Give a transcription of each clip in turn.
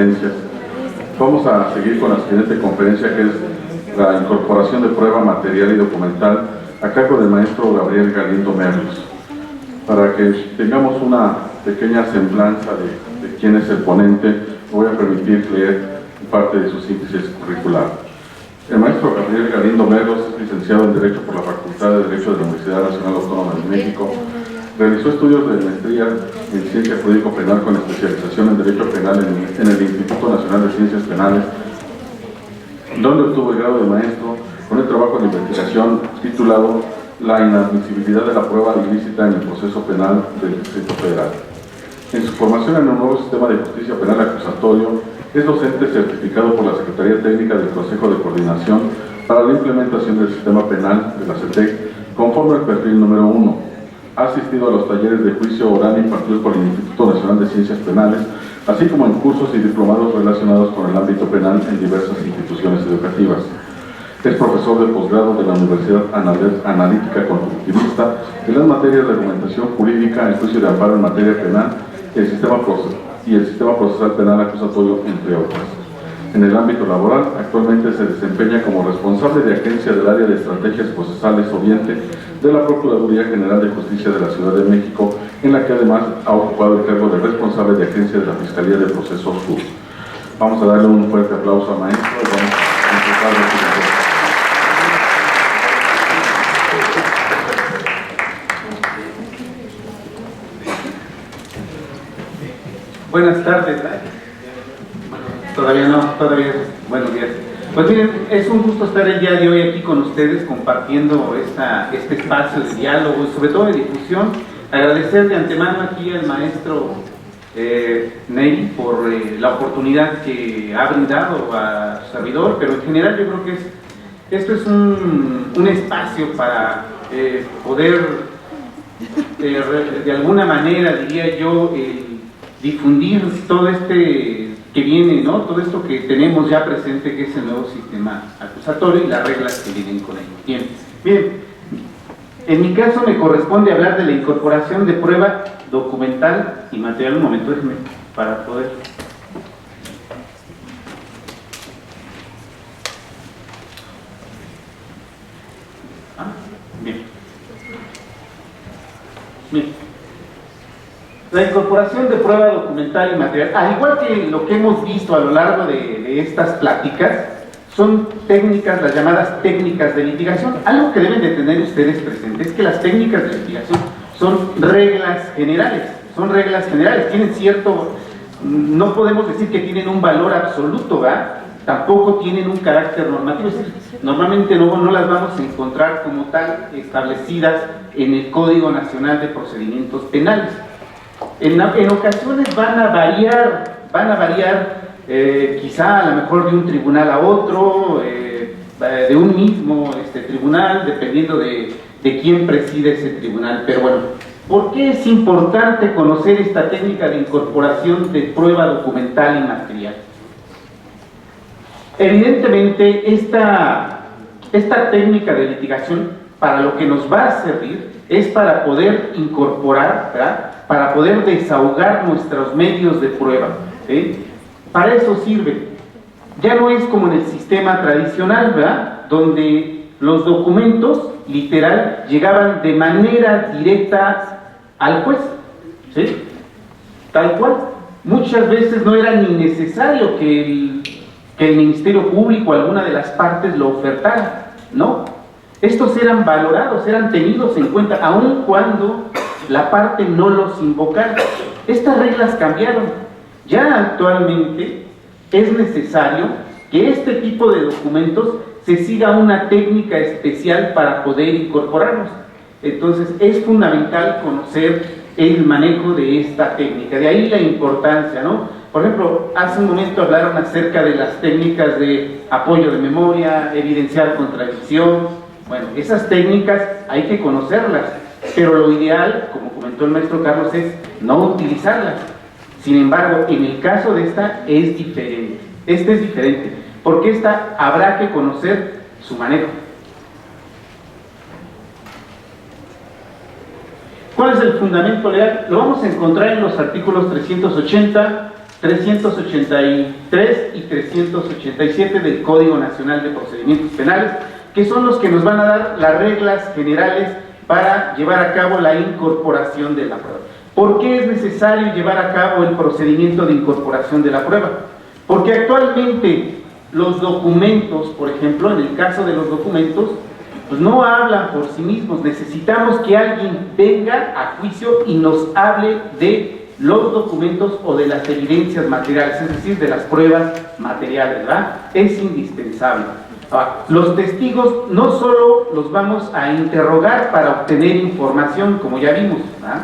conferencias. Vamos a seguir con la siguiente conferencia, que es la incorporación de prueba material y documental, a cargo del maestro Gabriel Galindo Merlos. Para que tengamos una pequeña semblanza de quién es el ponente, voy a permitir leer parte de su síntesis curricular. El maestro Gabriel Galindo Merlos es licenciado en Derecho por la Facultad de Derecho de la Universidad Nacional Autónoma de México. Realizó estudios de maestría en Ciencia Jurídico Penal con especialización en Derecho Penal en el Instituto Nacional de Ciencias Penales, donde obtuvo el grado de maestro con el trabajo de investigación titulado La inadmisibilidad de la prueba ilícita en el proceso penal del Distrito Federal. En su formación en el nuevo sistema de justicia penal acusatorio, es docente certificado por la Secretaría Técnica del Consejo de Coordinación para la implementación del sistema penal de la CETEC conforme al perfil número 1. Ha asistido a los talleres de juicio oral impartidos por el Instituto Nacional de Ciencias Penales, así como en cursos y diplomados relacionados con el ámbito penal en diversas instituciones educativas. Es profesor de posgrado de la Universidad Analítica Constructivista en las materias de argumentación jurídica, el juicio de amparo en materia penal y el sistema procesal penal acusatorio, entre otras. En el ámbito laboral, actualmente se desempeña como responsable de agencia del área de estrategias procesales oriente de la Procuraduría General de Justicia de la Ciudad de México, en la que además ha ocupado el cargo de responsable de agencia de la Fiscalía de Procesos Sur. Vamos a darle un fuerte aplauso al maestro y vamos a empezar Buenas tardes. Todavía no, buenos días. Pues miren, es un gusto estar el día de hoy aquí con ustedes compartiendo este espacio de diálogo y sobre todo de difusión. Agradecer de antemano aquí al maestro Ney por la oportunidad que ha brindado a su servidor, pero en general yo creo que esto es un espacio para poder de alguna manera, diría yo, difundir todo que viene, ¿no? Todo esto que tenemos ya presente, que es el nuevo sistema acusatorio y las reglas que vienen con ello. Bien, en mi caso me corresponde hablar de la incorporación de prueba documental y material. Un momento, déjenme para poder. Bien. La incorporación de prueba documental y material, al igual que lo que hemos visto a lo largo de estas pláticas, son técnicas, las llamadas técnicas de litigación. Algo que deben de tener ustedes presentes es que las técnicas de litigación son reglas generales, tienen cierto, no podemos decir que tienen un valor absoluto, ¿verdad? Tampoco tienen un carácter normativo, es decir, normalmente no las vamos a encontrar como tal establecidas en el Código Nacional de Procedimientos Penales. En ocasiones van a variar quizá a lo mejor de un tribunal a otro, de un mismo tribunal, dependiendo de quién preside ese tribunal. Pero bueno, ¿por qué es importante conocer esta técnica de incorporación de prueba documental y material? Evidentemente, esta técnica de litigación, para lo que nos va a servir, es para poder incorporar, ¿verdad?, para poder desahogar nuestros medios de prueba, ¿sí? Para eso sirve. Ya no es como en el sistema tradicional, ¿verdad?, donde los documentos, literal, llegaban de manera directa al juez, ¿sí?, tal cual. Muchas veces no era ni necesario que el Ministerio Público, alguna de las partes, lo ofertara, ¿no? Estos eran valorados, eran tenidos en cuenta, aun cuando la parte no los invocara. Estas reglas cambiaron. Ya actualmente es necesario que este tipo de documentos se siga una técnica especial para poder incorporarlos. Entonces es fundamental conocer el manejo de esta técnica, de ahí la importancia, ¿no? Por ejemplo, hace un momento hablaron acerca de las técnicas de apoyo de memoria, evidenciar contradicción. Bueno, esas técnicas hay que conocerlas, pero lo ideal, como comentó el maestro Carlos, es no utilizarlas. Sin embargo, en el caso de esta es diferente. Esta es diferente, porque esta habrá que conocer su manejo. ¿Cuál es el fundamento legal? Lo vamos a encontrar en los artículos 380, 383 y 387 del Código Nacional de Procedimientos Penales, que son los que nos van a dar las reglas generales para llevar a cabo la incorporación de la prueba. ¿Por qué es necesario llevar a cabo el procedimiento de incorporación de la prueba? Porque actualmente los documentos, por ejemplo, en el caso de los documentos, pues no hablan por sí mismos. Necesitamos que alguien venga a juicio y nos hable de los documentos o de las evidencias materiales, es decir, de las pruebas materiales, ¿verdad? Es indispensable. Ahora, los testigos no solo los vamos a interrogar para obtener información, como ya vimos, ¿verdad?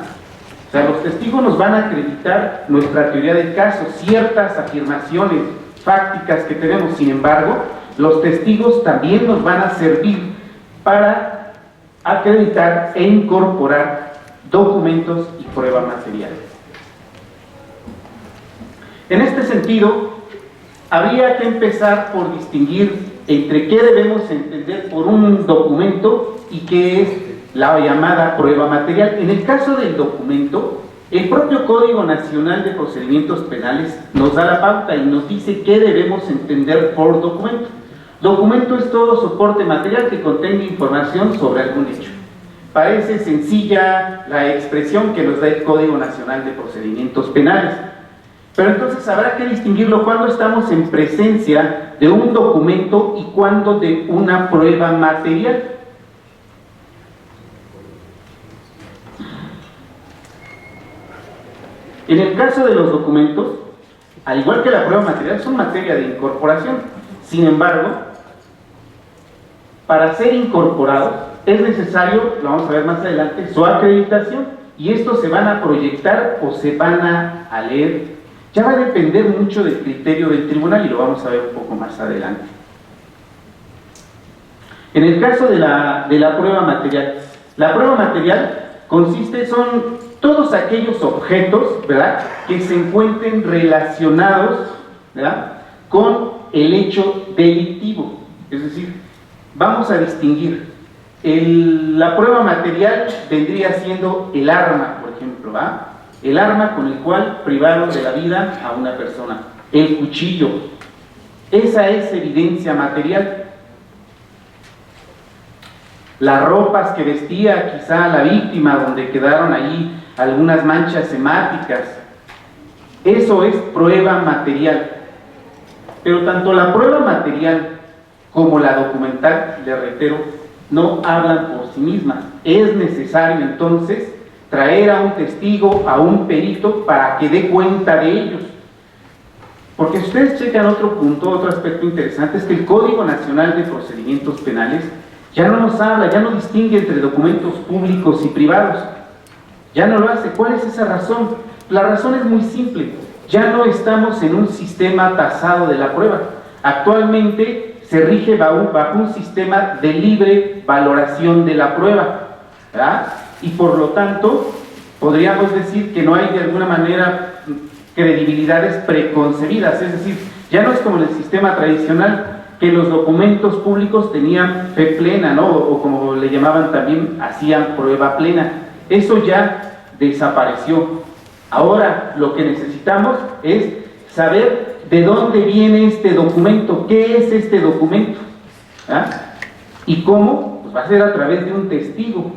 O sea, los testigos nos van a acreditar nuestra teoría del caso, ciertas afirmaciones fácticas que tenemos. Sin embargo, los testigos también nos van a servir para acreditar e incorporar documentos y pruebas materiales. En este sentido, habría que empezar por distinguir entre qué debemos entender por un documento y qué es la llamada prueba material. En el caso del documento, el propio Código Nacional de Procedimientos Penales nos da la pauta y nos dice qué debemos entender por documento. Documento es todo soporte material que contenga información sobre algún hecho. Parece sencilla la expresión que nos da el Código Nacional de Procedimientos Penales. Pero entonces habrá que distinguirlo cuando estamos en presencia de un documento y cuando de una prueba material. En el caso de los documentos, al igual que la prueba material, son materia de incorporación. Sin embargo, para ser incorporados es necesario, lo vamos a ver más adelante, su acreditación, y estos se van a proyectar o se van a leer. Ya va a depender mucho del criterio del tribunal y lo vamos a ver un poco más adelante. En el caso de la prueba material, la prueba material son todos aquellos objetos, ¿verdad?, que se encuentren relacionados, ¿verdad?, con el hecho delictivo. Es decir, vamos a distinguir, la prueba material vendría siendo el arma, por ejemplo, ¿verdad?, el arma con el cual privaron de la vida a una persona, el cuchillo, esa es evidencia material. Las ropas que vestía quizá la víctima, donde quedaron ahí algunas manchas hemáticas, eso es prueba material. Pero tanto la prueba material como la documental, le reitero, no hablan por sí mismas. Es necesario entonces traer a un testigo, a un perito, para que dé cuenta de ellos. Porque si ustedes checan otro punto, otro aspecto interesante, es que el Código Nacional de Procedimientos Penales ya no nos habla, ya no distingue entre documentos públicos y privados. Ya no lo hace. ¿Cuál es esa razón? La razón es muy simple. Ya no estamos en un sistema tasado de la prueba. Actualmente se rige bajo un sistema de libre valoración de la prueba, ¿verdad? Y por lo tanto, podríamos decir que no hay de alguna manera credibilidades preconcebidas. Es decir, ya no es como en el sistema tradicional, que los documentos públicos tenían fe plena, ¿no? O como le llamaban también, hacían prueba plena. Eso ya desapareció. Ahora lo que necesitamos es saber de dónde viene este documento, qué es este documento, ¿ah? ¿Y cómo? Pues va a ser a través de un testigo.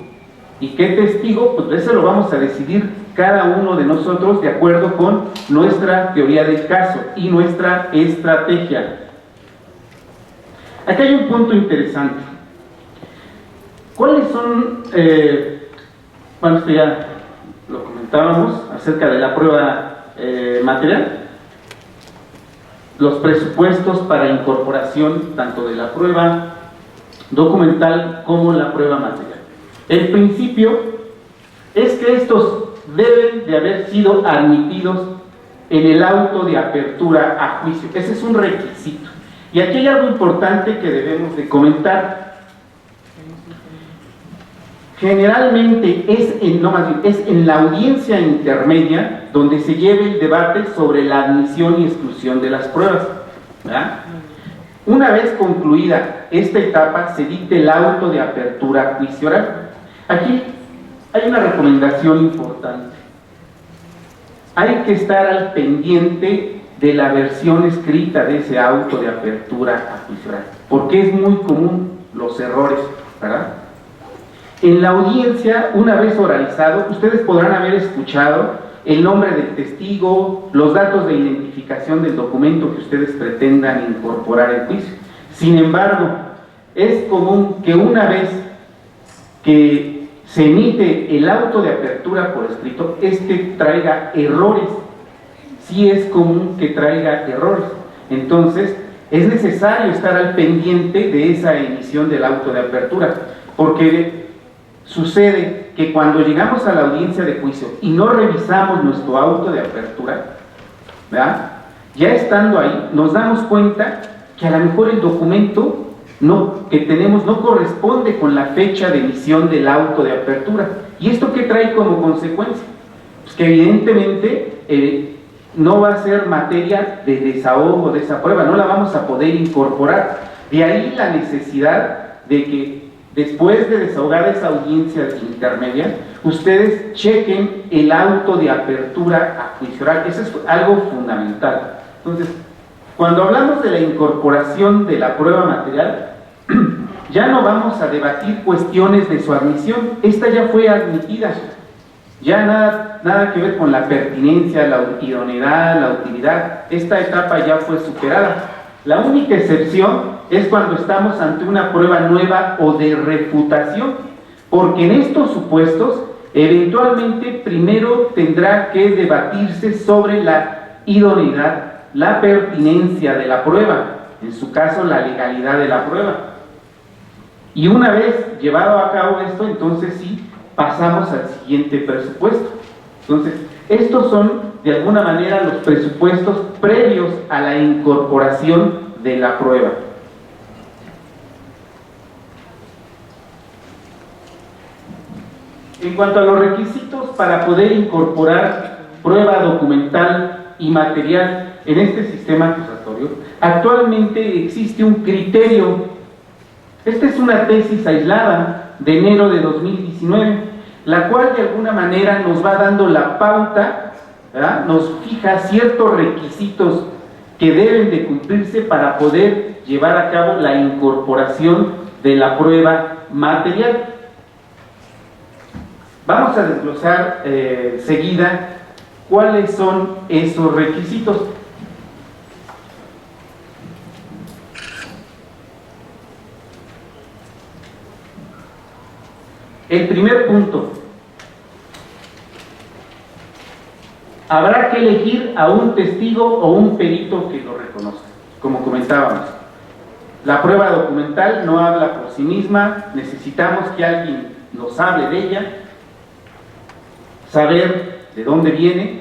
¿Y qué testigo? Pues eso lo vamos a decidir cada uno de nosotros de acuerdo con nuestra teoría del caso y nuestra estrategia. Aquí hay un punto interesante. ¿Cuáles son, bueno, esto ya lo comentábamos acerca de la prueba material? Los presupuestos para incorporación tanto de la prueba documental como la prueba material. El principio es que estos deben de haber sido admitidos en el auto de apertura a juicio. Ese es un requisito. Y aquí hay algo importante que debemos de comentar. Generalmente es en la audiencia intermedia donde se lleve el debate sobre la admisión y exclusión de las pruebas, ¿verdad? Una vez concluida esta etapa, se dicta el auto de apertura a juicio oral. Aquí hay una recomendación importante. hay que estar al pendiente de la versión escrita de ese auto de apertura a juicio oral, porque es muy común los errores, ¿verdad? En la audiencia, una vez oralizado, ustedes podrán haber escuchado el nombre del testigo, los datos de identificación del documento que ustedes pretendan incorporar en juicio. Sin embargo, es común que una vez que se emite el auto de apertura por escrito, traiga errores. Sí es común que traiga errores. Entonces, es necesario estar al pendiente de esa emisión del auto de apertura, porque sucede que cuando llegamos a la audiencia de juicio y no revisamos nuestro auto de apertura, ¿verdad?, ya estando ahí, nos damos cuenta que a lo mejor el documento que tenemos no corresponde con la fecha de emisión del auto de apertura. ¿Y esto qué trae como consecuencia? Pues que evidentemente no va a ser materia de desahogo de esa prueba, no la vamos a poder incorporar. De ahí la necesidad de que después de desahogar esa audiencia intermedia, ustedes chequen el auto de apertura a juicio oral. Eso es algo fundamental. Entonces, cuando hablamos de la incorporación de la prueba material, ya no vamos a debatir cuestiones de su admisión. Esta ya fue admitida. Ya nada que ver con la pertinencia, la idoneidad, la utilidad. Esta etapa ya fue superada. La única excepción es cuando estamos ante una prueba nueva o de refutación, porque en estos supuestos, eventualmente primero tendrá que debatirse sobre la idoneidad, la pertinencia de la prueba, en su caso la legalidad de la prueba. Y una vez llevado a cabo esto, entonces sí, pasamos al siguiente presupuesto. Entonces, estos son de alguna manera los presupuestos previos a la incorporación de la prueba. En cuanto a los requisitos para poder incorporar prueba documental y material en este sistema acusatorio, actualmente existe un criterio. Esta es una tesis aislada de enero de 2019, la cual de alguna manera nos va dando la pauta, ¿verdad?, nos fija ciertos requisitos que deben de cumplirse para poder llevar a cabo la incorporación de la prueba material. Vamos a desglosar seguida cuáles son esos requisitos. El primer punto: habrá que elegir a un testigo o un perito que lo reconozca. Como comentábamos, la prueba documental no habla por sí misma, necesitamos que alguien nos hable de ella, saber de dónde viene,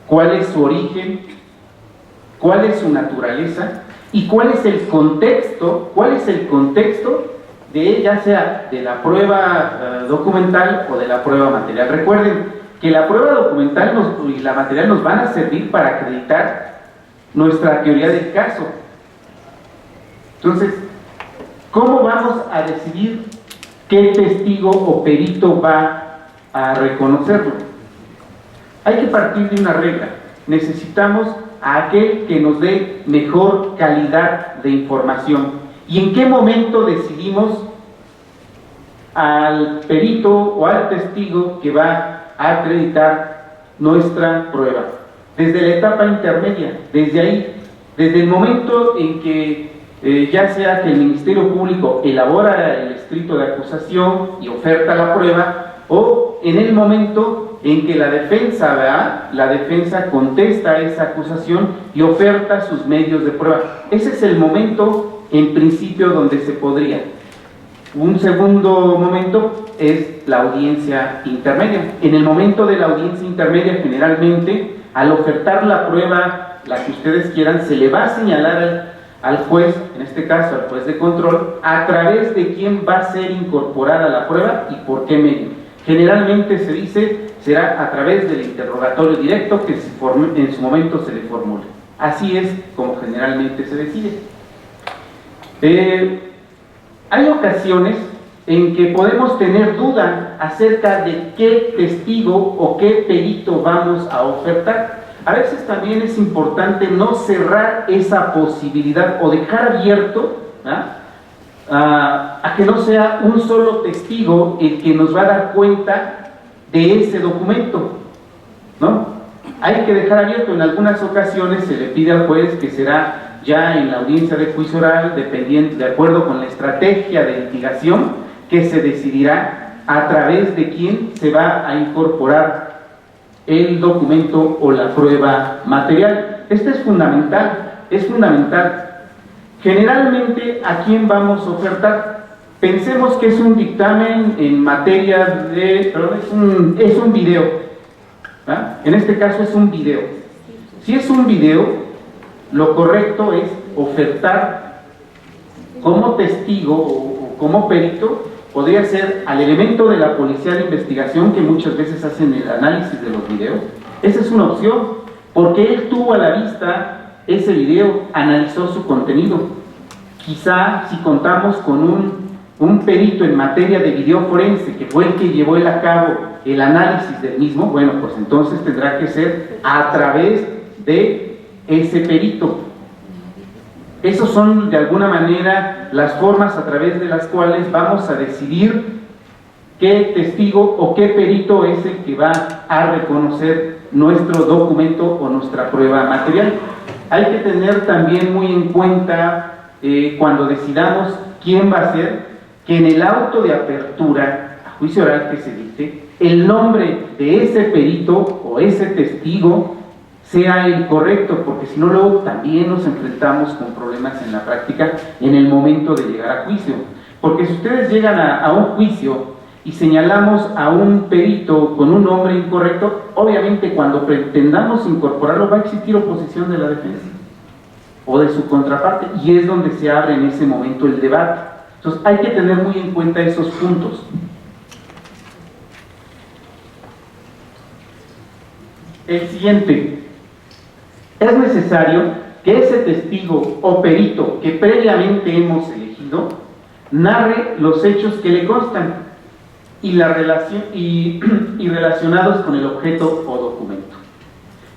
cuál es su origen, cuál es su naturaleza y cuál es el contexto, de ya sea de la prueba documental o de la prueba material. Recuerden que la prueba documental y la material nos van a servir para acreditar nuestra teoría del caso. Entonces, ¿cómo vamos a decidir qué testigo o perito va a reconocerlo? Hay que partir de una regla. Necesitamos a aquel que nos dé mejor calidad de información. ¿Y en qué momento decidimos al perito o al testigo que va a acreditar nuestra prueba? Desde la etapa intermedia, desde ahí, desde el momento en que ya sea que el Ministerio Público elabora el escrito de acusación y oferta la prueba, o en el momento en que la defensa, ¿verdad?, la defensa contesta esa acusación y oferta sus medios de prueba. Ese es el momento en principio donde se podría. Un segundo momento es la audiencia intermedia. En el momento de la audiencia intermedia, generalmente, al ofertar la prueba, la que ustedes quieran, se le va a señalar al juez, en este caso al juez de control, a través de quién va a ser incorporada la prueba y por qué medio. Generalmente se dice, será a través del interrogatorio directo que en su momento se le formule. Así es como generalmente se decide. Hay ocasiones en que podemos tener duda acerca de qué testigo o qué perito vamos a ofertar. A veces también es importante no cerrar esa posibilidad o dejar abierto a que no sea un solo testigo el que nos va a dar cuenta de ese documento, ¿no? Hay que dejar abierto. En algunas ocasiones se le pide al juez, que será ya en la audiencia de juicio oral, dependiente, de acuerdo con la estrategia de litigación, que se decidirá a través de quién se va a incorporar el documento o la prueba material. Esto es fundamental, es fundamental. Generalmente, ¿a quién vamos a ofertar? Pensemos que es un dictamen en materia de... Perdón, es un video. ¿Ah? En este caso es un video. Si es un video, lo correcto es ofertar como testigo o como perito, podría ser al elemento de la policía de investigación, que muchas veces hacen el análisis de los videos. Esa es una opción, porque él tuvo a la vista ese video, analizó su contenido. Quizá si contamos con un perito en materia de video forense, que fue el que llevó a cabo el análisis del mismo, bueno, pues entonces tendrá que ser a través de ese perito. Esas son de alguna manera las formas a través de las cuales vamos a decidir qué testigo o qué perito es el que va a reconocer nuestro documento o nuestra prueba material. Hay que tener también muy en cuenta cuando decidamos quién va a ser, que en el auto de apertura a juicio oral que se dicte, el nombre de ese perito o ese testigo sea el correcto, porque si no luego también nos enfrentamos con problemas en la práctica en el momento de llegar a juicio. Porque si ustedes llegan a un juicio y señalamos a un perito con un nombre incorrecto, obviamente cuando pretendamos incorporarlo va a existir oposición de la defensa o de su contraparte, y es donde se abre en ese momento el debate. Entonces hay que tener muy en cuenta esos puntos. El siguiente: es necesario que ese testigo o perito que previamente hemos elegido narre los hechos que le constan y relacionados con el objeto o documento.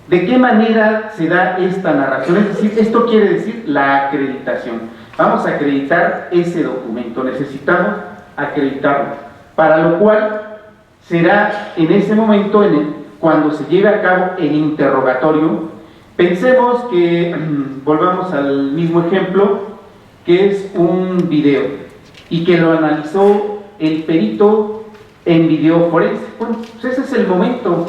¿De qué manera se da esta narración? Es decir, esto quiere decir la acreditación. Vamos a acreditar ese documento, necesitamos acreditarlo, para lo cual será en ese momento cuando se lleve a cabo el interrogatorio. Pensemos que, volvamos al mismo ejemplo, que es un video y que lo analizó el perito en video forense. Bueno, pues ese es el momento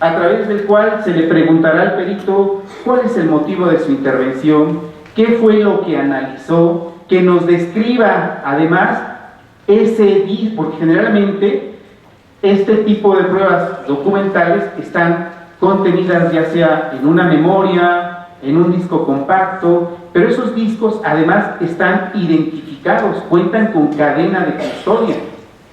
a través del cual se le preguntará al perito cuál es el motivo de su intervención, qué fue lo que analizó, que nos describa además porque generalmente este tipo de pruebas documentales están contenidas ya sea en una memoria, en un disco compacto, pero esos discos además están identificados, cuentan con cadena de custodia,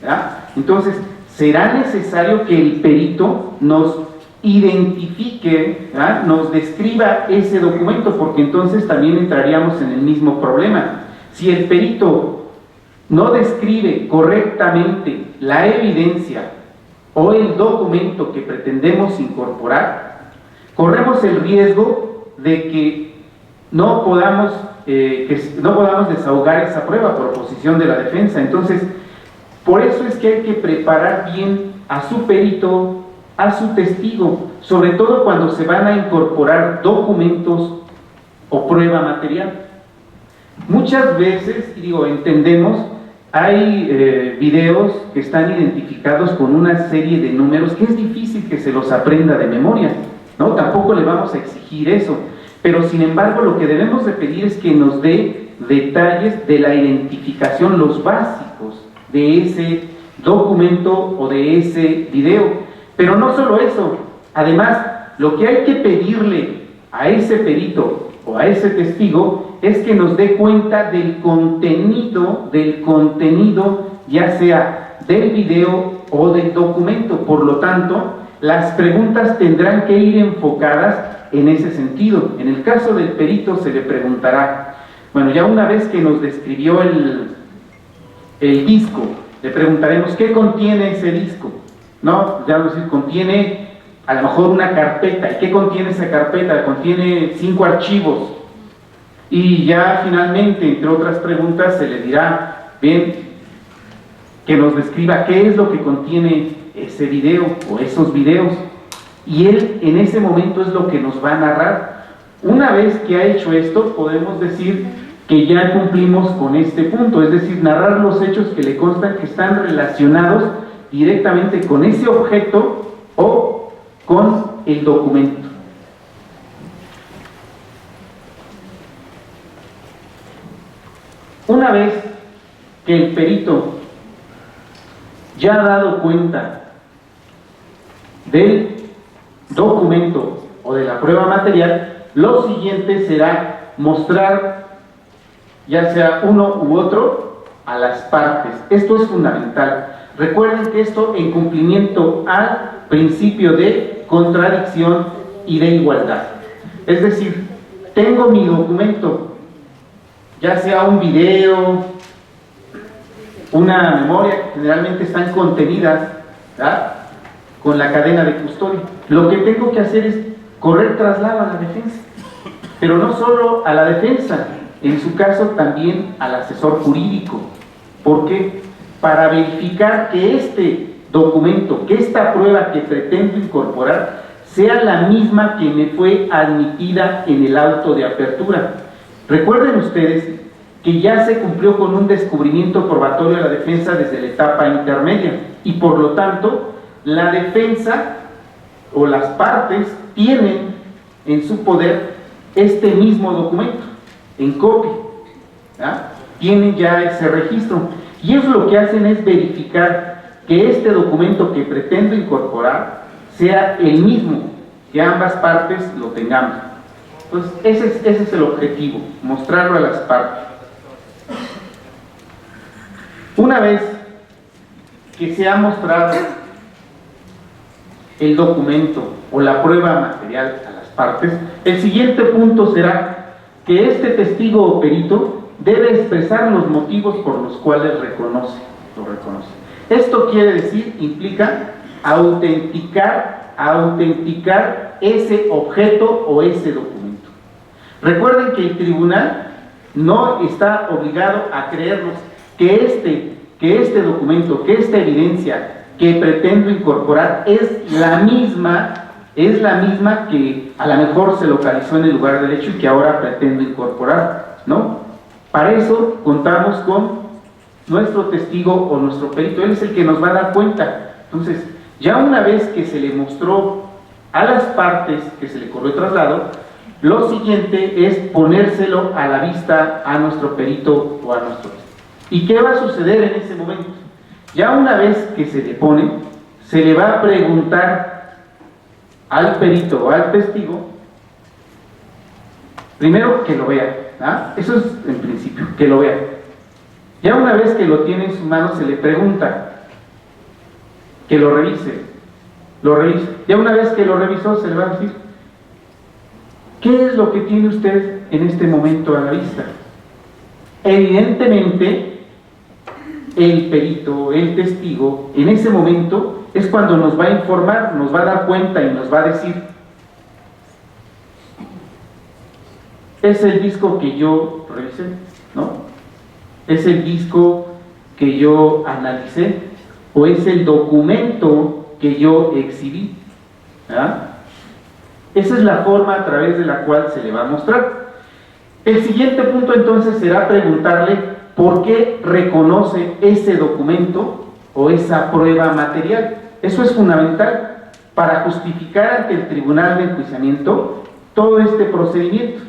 ¿verdad? Entonces será necesario que el perito nos identifique, ¿verdad?, nos describa ese documento, porque entonces también entraríamos en el mismo problema. Si el perito no describe correctamente la evidencia o el documento que pretendemos incorporar, corremos el riesgo de que no podamos desahogar esa prueba por oposición de la defensa. Entonces, por eso es que hay que preparar bien a su perito, a su testigo, sobre todo cuando se van a incorporar documentos o prueba material. Muchas veces, entendemos, hay videos que están identificados con una serie de números que es difícil que se los aprenda de memoria, ¿no? Tampoco le vamos a exigir eso, pero sin embargo lo que debemos de pedir es que nos dé detalles de la identificación, los básicos de ese documento o de ese video. Pero no solo eso, además lo que hay que pedirle a ese perito o a ese testigo es que nos dé cuenta del contenido, ya sea del video o del documento. Por lo tanto, las preguntas tendrán que ir enfocadas en ese sentido. En el caso del perito se le preguntará, bueno, ya una vez que nos describió el disco Le preguntaremos qué contiene ese disco, ¿no? Ya vamos a decir, contiene a lo mejor una carpeta. ¿Y qué contiene esa carpeta? Contiene 5 archivos. Y ya finalmente, entre otras preguntas, se le dirá, bien, que nos describa qué es lo que contiene ese video o esos videos. Y él en ese momento es lo que nos va a narrar. Una vez que ha hecho esto, podemos decir que ya cumplimos con este punto, es decir, narrar los hechos que le constan que están relacionados directamente con ese objeto o con el documento. Una vez que el perito ya ha dado cuenta del documento o de la prueba material, lo siguiente será mostrar ya sea uno u otro a las partes. Esto es fundamental. Recuerden que esto en cumplimiento al principio de contradicción y de igualdad. Es decir, tengo mi documento, ya sea un video, una memoria, que generalmente están contenidas, ¿verdad?, con la cadena de custodia. Lo que tengo que hacer es correr traslado a la defensa, pero no solo a la defensa, en su caso también al asesor jurídico. ¿Por qué? Para verificar que este documento, que esta prueba que pretendo incorporar, sea la misma que me fue admitida en el auto de apertura. Recuerden ustedes que ya se cumplió con un descubrimiento probatorio a la defensa desde la etapa intermedia y por lo tanto la defensa o las partes tienen en su poder este mismo documento en copia, ¿verdad? Tienen ya ese registro y ellos lo que hacen es verificar que este documento que pretendo incorporar sea el mismo, que ambas partes lo tengamos. Entonces ese es el objetivo, mostrarlo a las partes. Una vez que se ha mostrado el documento o la prueba material a las partes, el siguiente punto será que este testigo o perito debe expresar los motivos por los cuales lo reconoce. Esto quiere decir, implica autenticar ese objeto o ese documento. Recuerden que el tribunal no está obligado a creernos que este documento, que esta evidencia que pretendo incorporar es la misma que a lo mejor se localizó en el lugar del hecho y que ahora pretendo incorporar, ¿no? Para eso contamos con nuestro testigo o nuestro perito, él es el que nos va a dar cuenta. Entonces, ya una vez que se le mostró a las partes que se le corrió traslado, lo siguiente es ponérselo a la vista a nuestro perito o a nuestro testigo. ¿Y qué va a suceder en ese momento? Ya una vez que se le pone, se le va a preguntar al perito o al testigo, primero que lo vea, ¿ah? Eso es en principio, que lo vea. Ya una vez que lo tiene en sus manos, se le pregunta que lo revise. Ya una vez que lo revisó, se le va a decir, ¿qué es lo que tiene usted en este momento a la vista? Evidentemente, el perito, el testigo, en ese momento es cuando nos va a informar, nos va a dar cuenta y nos va a decir, es el disco que yo revisé, ¿no? Es el disco que yo analicé, o es el documento que yo exhibí, ¿verdad? Esa es la forma a través de la cual se le va a mostrar. El siguiente punto entonces será preguntarle por qué reconoce ese documento o esa prueba material. Eso es fundamental para justificar ante el tribunal de enjuiciamiento todo este procedimiento.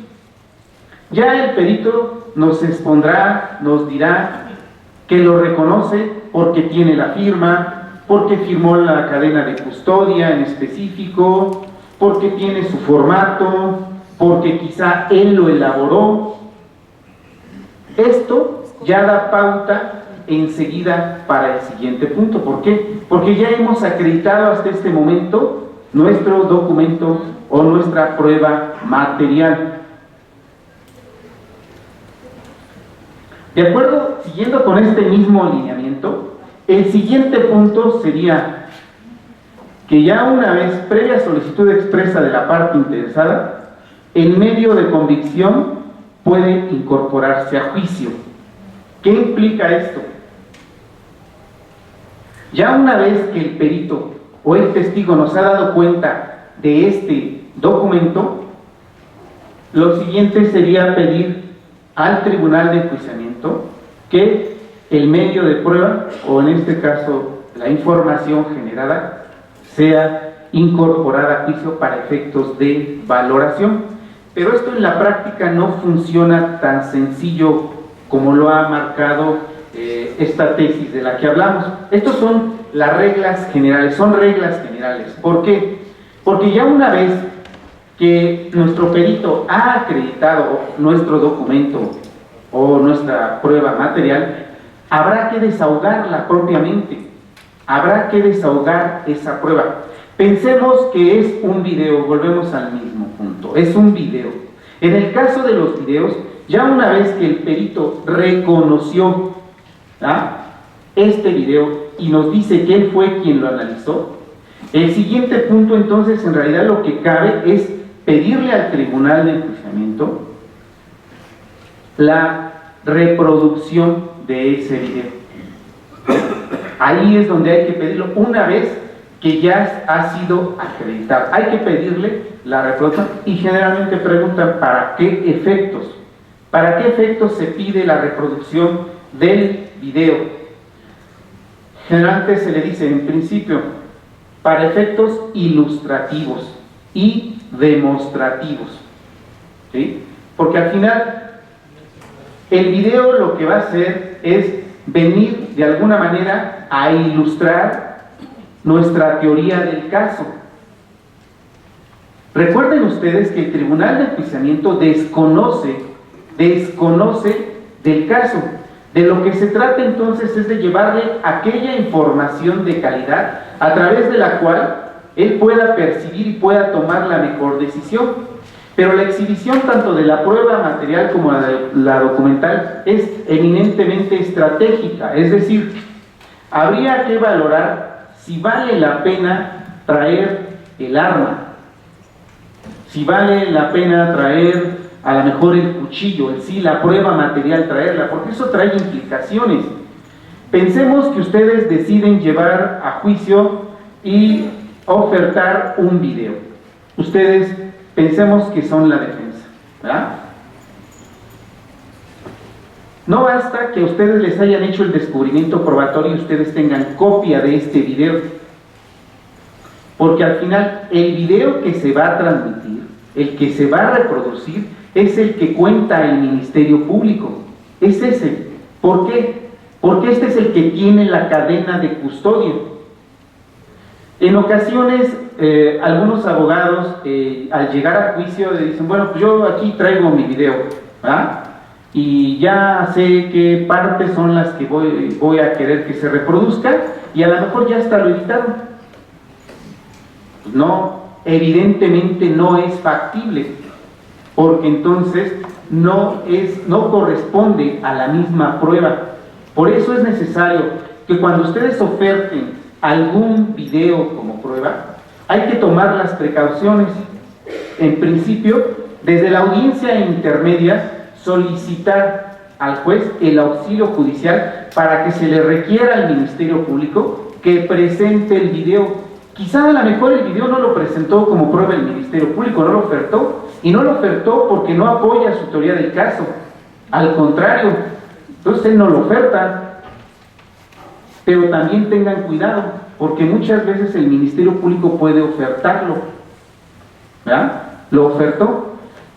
Ya el perito nos expondrá, nos dirá que lo reconoce porque tiene la firma, porque firmó la cadena de custodia en específico, porque tiene su formato, porque quizá él lo elaboró. Esto ya da pauta enseguida para el siguiente punto. ¿Por qué? Porque ya hemos acreditado hasta este momento nuestro documento o nuestra prueba material. De acuerdo, siguiendo con este mismo lineamiento, El siguiente punto sería que ya una vez previa solicitud expresa de la parte interesada, el medio de convicción puede incorporarse a juicio. ¿Qué implica esto? Ya una vez que el perito o el testigo nos ha dado cuenta de este documento, lo siguiente sería pedir al tribunal de enjuiciamiento que el medio de prueba, o en este caso la información generada, sea incorporada a juicio para efectos de valoración. Pero esto en la práctica no funciona tan sencillo como lo ha marcado esta tesis de la que hablamos. Estas son las reglas generales, son reglas generales. ¿Por qué? Porque ya una vez que nuestro perito ha acreditado nuestro documento o nuestra prueba material, habrá que desahogarla propiamente, habrá que desahogar esa prueba. Pensemos que es un video, volvemos al mismo punto, es un video. En el caso de los videos, ya una vez que el perito reconoció este video y nos dice que él fue quien lo analizó, el siguiente punto entonces en realidad lo que cabe es pedirle al tribunal de enjuiciamiento la reproducción de ese video. Ahí es donde hay que pedirlo una vez que ya ha sido acreditado. Hay que pedirle la reproducción y generalmente preguntan ¿para qué efectos? ¿Para qué efectos se pide la reproducción del video? Generalmente se le dice en principio para efectos ilustrativos y demostrativos, ¿sí? Porque al final el video lo que va a hacer es venir de alguna manera a ilustrar nuestra teoría del caso. Recuerden ustedes que el tribunal de enjuiciamiento desconoce del caso. De lo que se trata entonces es de llevarle aquella información de calidad a través de la cual él pueda percibir y pueda tomar la mejor decisión. Pero la exhibición tanto de la prueba material como la documental es eminentemente estratégica, es decir, habría que valorar si vale la pena traer el arma, si vale la pena traer a lo mejor el cuchillo, la prueba material traerla, porque eso trae implicaciones. Pensemos que ustedes deciden llevar a juicio y ofertar un video. Ustedes pensemos que son la defensa, ¿verdad? No basta que a ustedes les hayan hecho el descubrimiento probatorio y ustedes tengan copia de este video, porque al final el video que se va a transmitir, el que se va a reproducir, es el que cuenta el Ministerio Público, es ese. ¿Por qué? Porque este es el que tiene la cadena de custodia. En ocasiones, algunos abogados, al llegar a juicio, le dicen, bueno, pues yo aquí traigo mi video, ¿verdad? Y ya sé qué partes son las que voy a querer que se reproduzcan, y a lo mejor ya está lo editado. Pues no, evidentemente no es factible, porque entonces no corresponde a la misma prueba. Por eso es necesario que cuando ustedes oferten algún video como prueba, hay que tomar las precauciones. En principio, desde la audiencia intermedia, solicitar al juez el auxilio judicial para que se le requiera al Ministerio Público que presente el video. Quizá a lo mejor el video no lo presentó como prueba el Ministerio Público, no lo ofertó, y no lo ofertó porque no apoya su teoría del caso. Al contrario, entonces él no lo oferta. Pero también tengan cuidado, porque muchas veces el Ministerio Público puede ofertarlo, ¿verdad? Lo ofertó,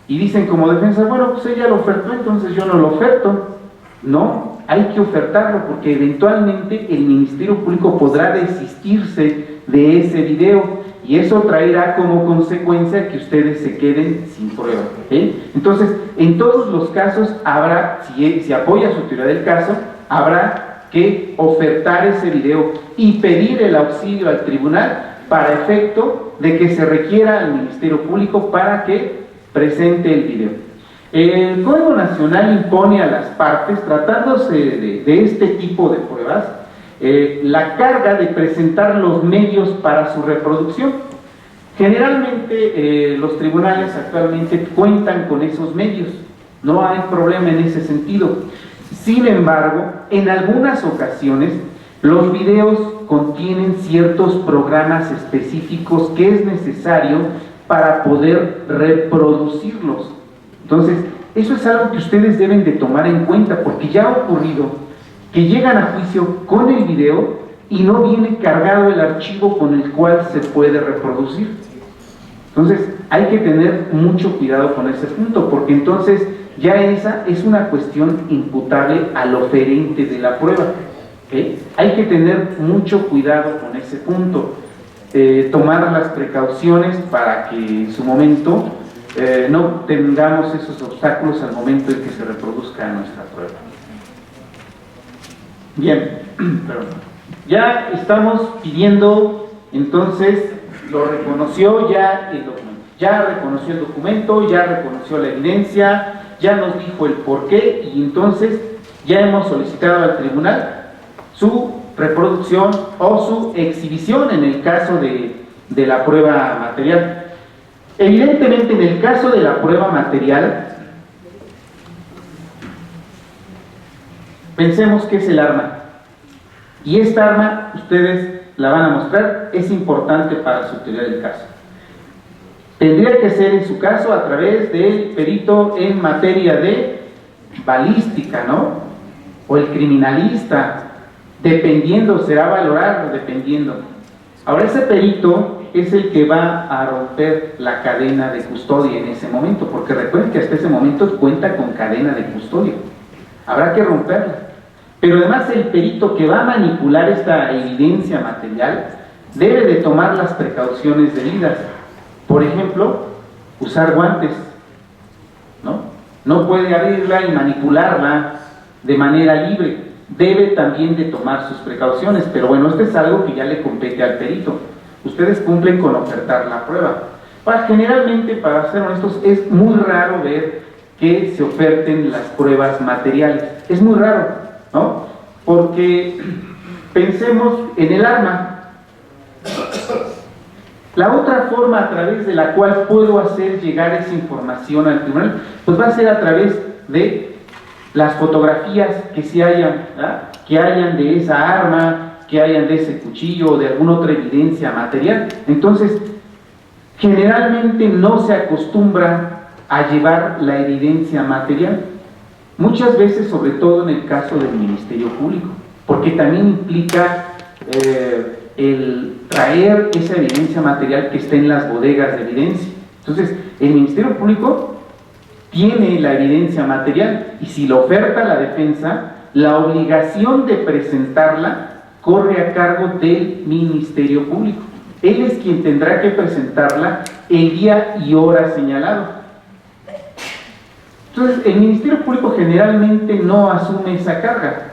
y dicen como defensa, bueno, pues ella lo ofertó, entonces yo no lo oferto. No, hay que ofertarlo, porque eventualmente el Ministerio Público podrá desistirse de ese video, y eso traerá como consecuencia que ustedes se queden sin prueba, ¿okay? Entonces, en todos los casos habrá, si apoya su teoría del caso, habrá que ofertar ese video y pedir el auxilio al tribunal para efecto de que se requiera al Ministerio Público para que presente el video. El Código Nacional impone a las partes, tratándose de este tipo de pruebas, la carga de presentar los medios para su reproducción. Generalmente los tribunales actualmente cuentan con esos medios, no hay problema en ese sentido. Sin embargo, en algunas ocasiones los videos contienen ciertos programas específicos que es necesario para poder reproducirlos. Entonces, eso es algo que ustedes deben de tomar en cuenta, porque ya ha ocurrido que llegan a juicio con el video y no viene cargado el archivo con el cual se puede reproducir. Entonces, hay que tener mucho cuidado con ese punto, porque entonces ya esa es una cuestión imputable al oferente de la prueba. ¿Okay? Hay que tener mucho cuidado con ese punto, tomar las precauciones para que en su momento no tengamos esos obstáculos al momento en que se reproduzca nuestra prueba. Bien, ya estamos pidiendo, entonces, lo reconoció ya el documento, ya reconoció el documento, ya reconoció la evidencia, ya nos dijo el porqué y entonces ya hemos solicitado al tribunal su reproducción o su exhibición en el caso de la prueba material. Evidentemente, en el caso de la prueba material, pensemos que es el arma. Y esta arma, ustedes la van a mostrar, es importante para su teoría del caso. Tendría que ser en su caso a través del perito en materia de balística, ¿no? O el criminalista, dependiendo, será valorado dependiendo. Ahora, ese perito es el que va a romper la cadena de custodia en ese momento, porque recuerden que hasta ese momento cuenta con cadena de custodia. Habrá que romperla. Pero además el perito que va a manipular esta evidencia material debe de tomar las precauciones debidas. Por ejemplo, usar guantes, ¿no? No puede abrirla y manipularla de manera libre. Debe también de tomar sus precauciones, pero bueno, esto es algo que ya le compete al perito. Ustedes cumplen con ofertar la prueba. Generalmente, para ser honestos, es muy raro ver que se oferten las pruebas materiales. Es muy raro, ¿no? Porque pensemos en el arma. La otra forma a través de la cual puedo hacer llegar esa información al tribunal, pues va a ser a través de las fotografías que se hayan, ¿verdad? Que hayan de esa arma, que hayan de ese cuchillo o de alguna otra evidencia material. Entonces, generalmente no se acostumbra a llevar la evidencia material. Muchas veces, sobre todo en el caso del Ministerio Público, porque también implica el traer esa evidencia material que está en las bodegas de evidencia. Entonces, el Ministerio Público tiene la evidencia material y si la oferta la defensa, la obligación de presentarla corre a cargo del Ministerio Público. Él es quien tendrá que presentarla el día y hora señalado. Entonces, el Ministerio Público generalmente no asume esa carga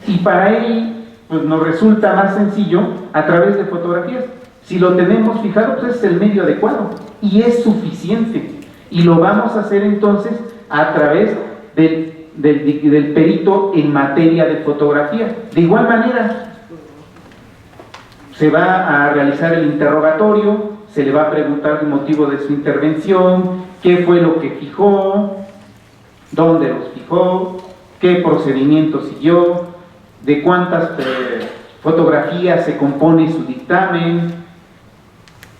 y para él pues, nos resulta más sencillo a través de fotografías. Si lo tenemos fijado, pues es el medio adecuado y es suficiente. Y lo vamos a hacer entonces a través del perito en materia de fotografía. De igual manera, se va a realizar el interrogatorio, se le va a preguntar el motivo de su intervención, qué fue lo que fijó, dónde los fijó, qué procedimiento siguió, de cuántas fotografías se compone su dictamen.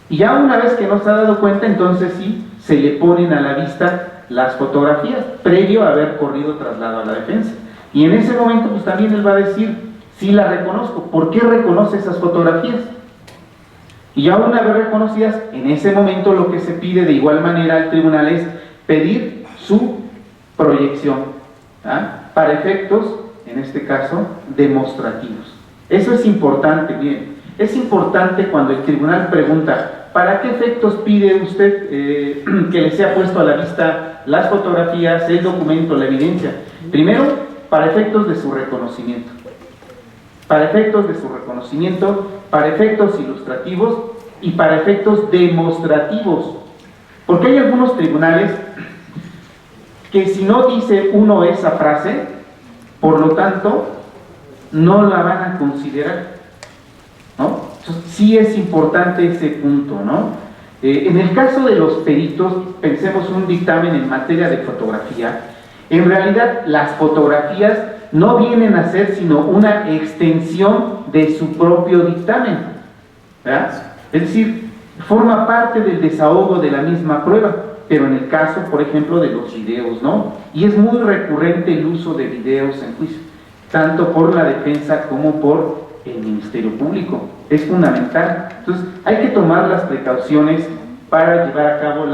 Y ya una vez que nos ha dado cuenta, entonces sí, se le ponen a la vista las fotografías, previo a haber corrido traslado a la defensa. Y en ese momento, pues también él va a decir, sí la reconozco. ¿Por qué reconoce esas fotografías? Y ya una vez reconocidas, en ese momento lo que se pide de igual manera al tribunal es pedir su proyección, ¿ah? Para efectos, en este caso, demostrativos. Eso es importante, bien. Es importante cuando el tribunal pregunta, ¿para qué efectos pide usted que le sea puesto a la vista las fotografías, el documento, la evidencia? Primero, para efectos de su reconocimiento. Para efectos de su reconocimiento, para efectos ilustrativos y para efectos demostrativos. Porque hay algunos tribunales que si no dice uno esa frase, por lo tanto, no la van a considerar, ¿no? Entonces, sí es importante ese punto, ¿no? En el caso de los peritos, pensemos un dictamen en materia de fotografía. En realidad, las fotografías no vienen a ser sino una extensión de su propio dictamen, ¿verdad? Es decir, forma parte del desahogo de la misma prueba, pero en el caso, por ejemplo, de los videos, ¿no? Y es muy recurrente el uso de videos en juicio, tanto por la defensa como por el Ministerio Público. Es fundamental. Entonces, hay que tomar las precauciones para llevar a cabo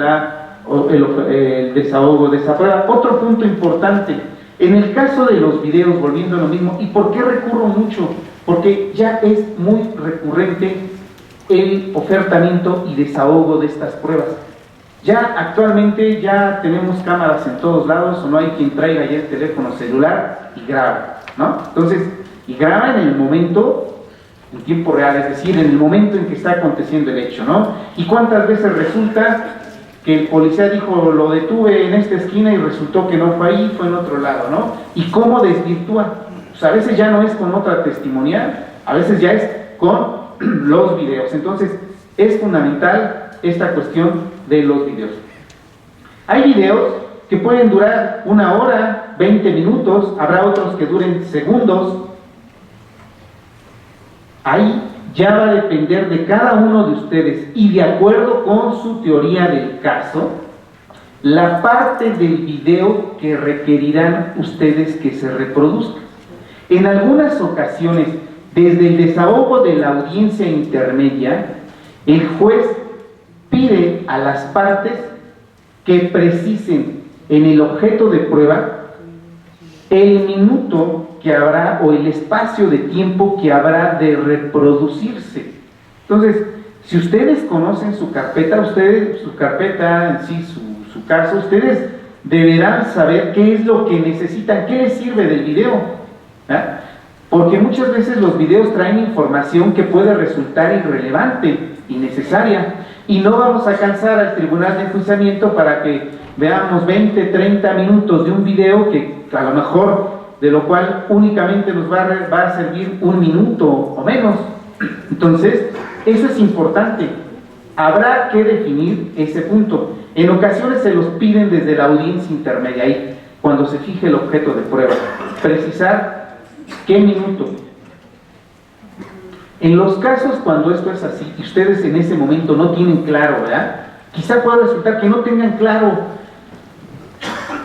el desahogo de esa prueba. Otro punto importante, en el caso de los videos, volviendo a lo mismo, ¿y por qué recurro mucho? Porque ya es muy recurrente el ofertamiento y desahogo de estas pruebas. Ya actualmente ya tenemos cámaras en todos lados, o no hay quien traiga ya el teléfono celular y graba, ¿no? Entonces, y graba en el momento, en tiempo real, es decir, en el momento en que está aconteciendo el hecho, ¿no? Y cuántas veces resulta que el policía dijo, lo detuve en esta esquina y resultó que no fue ahí, fue en otro lado, ¿no? Y cómo desvirtúa. Pues a veces ya no es con otra testimonial, a veces ya es con los videos. Entonces, es fundamental esta cuestión de los videos. Hay videos que pueden durar 1 hora, 20 minutos, habrá otros que duren segundos. Ahí ya va a depender de cada uno de ustedes y de acuerdo con su teoría del caso, la parte del video que requerirán ustedes que se reproduzca. En algunas ocasiones, desde el desahogo de la audiencia intermedia, el juez pide a las partes que precisen en el objeto de prueba el minuto que habrá o el espacio de tiempo que habrá de reproducirse. Entonces, si ustedes conocen su carpeta, en sí, su caso, ustedes deberán saber qué es lo que necesitan, qué les sirve del video, ¿verdad? Porque muchas veces los videos traen información que puede resultar irrelevante, innecesaria, y no vamos a cansar al tribunal de enjuiciamiento para que veamos 20, 30 minutos de un video que a lo mejor, de lo cual únicamente nos va a servir 1 minuto o menos. Entonces, eso es importante. Habrá que definir ese punto. En ocasiones se los piden desde la audiencia intermedia, ahí, cuando se fije el objeto de prueba, precisar qué minuto. En los casos cuando esto es así, y ustedes en ese momento no tienen claro, ¿verdad? Quizá pueda resultar que no tengan claro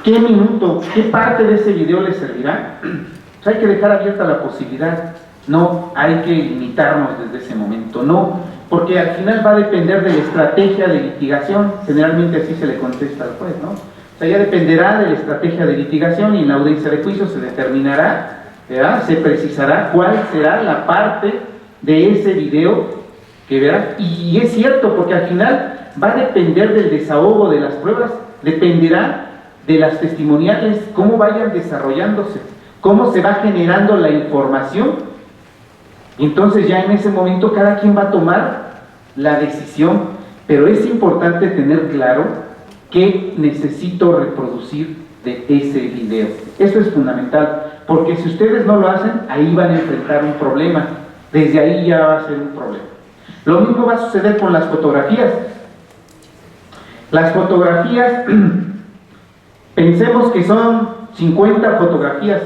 qué minuto, qué parte de ese video les servirá. Pues hay que dejar abierta la posibilidad. No hay que limitarnos desde ese momento, no, porque al final va a depender de la estrategia de litigación. Generalmente así se le contesta al juez, ¿no? O sea, ya dependerá de la estrategia de litigación y en la audiencia de juicio se determinará, ¿verdad? Se precisará cuál será la parte de ese video que verá. Y es cierto, porque al final va a depender del desahogo de las pruebas, dependerá de las testimoniales, cómo vayan desarrollándose, cómo se va generando la información. Entonces ya en ese momento cada quien va a tomar la decisión, pero es importante tener claro qué necesito reproducir de ese video. Eso es fundamental, porque si ustedes no lo hacen, ahí van a enfrentar un problema. Desde ahí ya va a ser un problema. Lo mismo va a suceder con las fotografías. Las fotografías, pensemos que son 50 fotografías.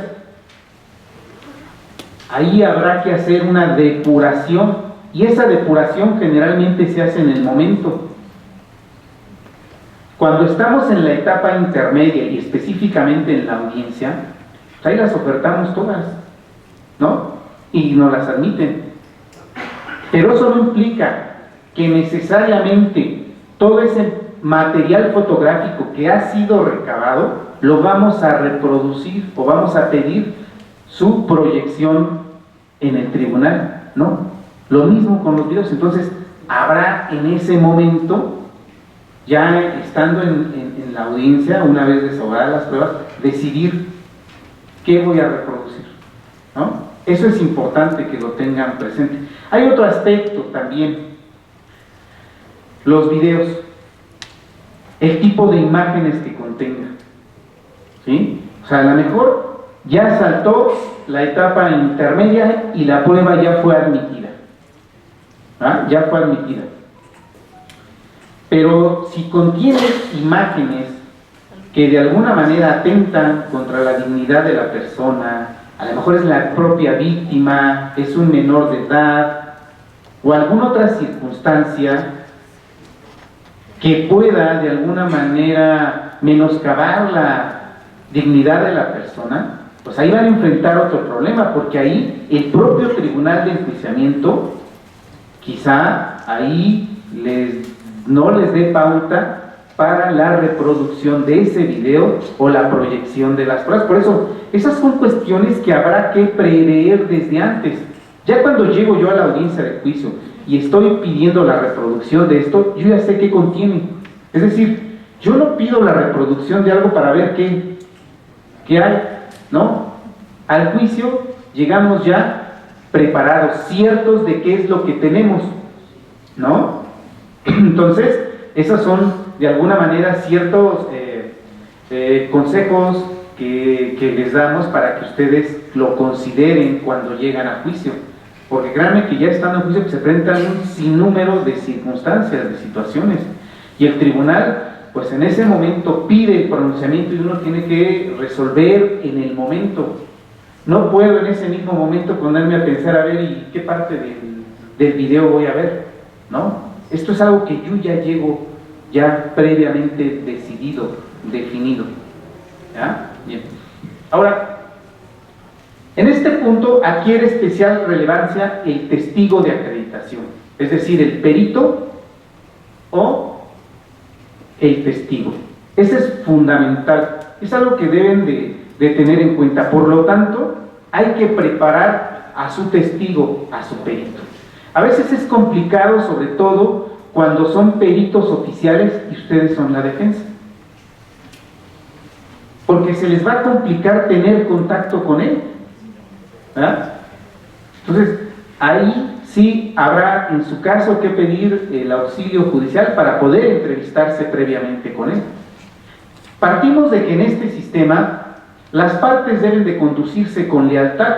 Ahí habrá que hacer una depuración, y esa depuración generalmente se hace en el momento. Cuando estamos en la etapa intermedia y específicamente en la audiencia, pues ahí las ofertamos todas, ¿no? Y nos las admiten. Pero eso no implica que necesariamente todo ese material fotográfico que ha sido recabado lo vamos a reproducir o vamos a pedir su proyección en el tribunal, ¿no? Lo mismo con los videos. Entonces habrá en ese momento, ya estando en la audiencia, una vez desahogadas las pruebas, decidir qué voy a reproducir, ¿no? Eso es importante que lo tengan presente. Hay otro aspecto también, los videos, el tipo de imágenes que contenga, ¿sí? O sea, a lo mejor ya saltó la etapa intermedia y la prueba ya fue admitida. ¿Ah? Ya fue admitida. Pero si contiene imágenes que de alguna manera atentan contra la dignidad de la persona, a lo mejor es la propia víctima, es un menor de edad, o alguna otra circunstancia que pueda de alguna manera menoscabar la dignidad de la persona, pues ahí van a enfrentar otro problema, porque ahí el propio tribunal de enjuiciamiento quizá ahí no les dé pauta para la reproducción de ese video o la proyección de las pruebas. Por eso, esas son cuestiones que habrá que prever desde antes. Ya cuando llego yo a la audiencia de juicio y estoy pidiendo la reproducción de esto, yo ya sé qué contiene. Es decir, yo no pido la reproducción de algo para ver qué hay, ¿no? Al juicio llegamos ya preparados, ciertos de qué es lo que tenemos, ¿no? Entonces, esos son de alguna manera ciertos consejos que les damos para que ustedes lo consideren cuando llegan a juicio. Porque créanme que ya estando en juicio que se presentan un sinnúmero de circunstancias, de situaciones, y el tribunal pues en ese momento pide el pronunciamiento y uno tiene que resolver en el momento. No puedo en ese mismo momento ponerme a pensar, a ver, ¿y qué parte del video voy a ver? ¿No? Esto es algo que yo ya llego ya previamente decidido, definido. ¿Ya? Bien. Ahora, en este punto adquiere especial relevancia el testigo de acreditación, es decir, el perito o el testigo. Ese es fundamental, es algo que deben de tener en cuenta. Por lo tanto, hay que preparar a su testigo, a su perito. A veces es complicado, sobre todo cuando son peritos oficiales y ustedes son la defensa, porque se les va a complicar tener contacto con él. ¿Ah? Entonces, ahí sí habrá en su caso que pedir el auxilio judicial para poder entrevistarse previamente con él. Partimos de que en este sistema las partes deben de conducirse con lealtad.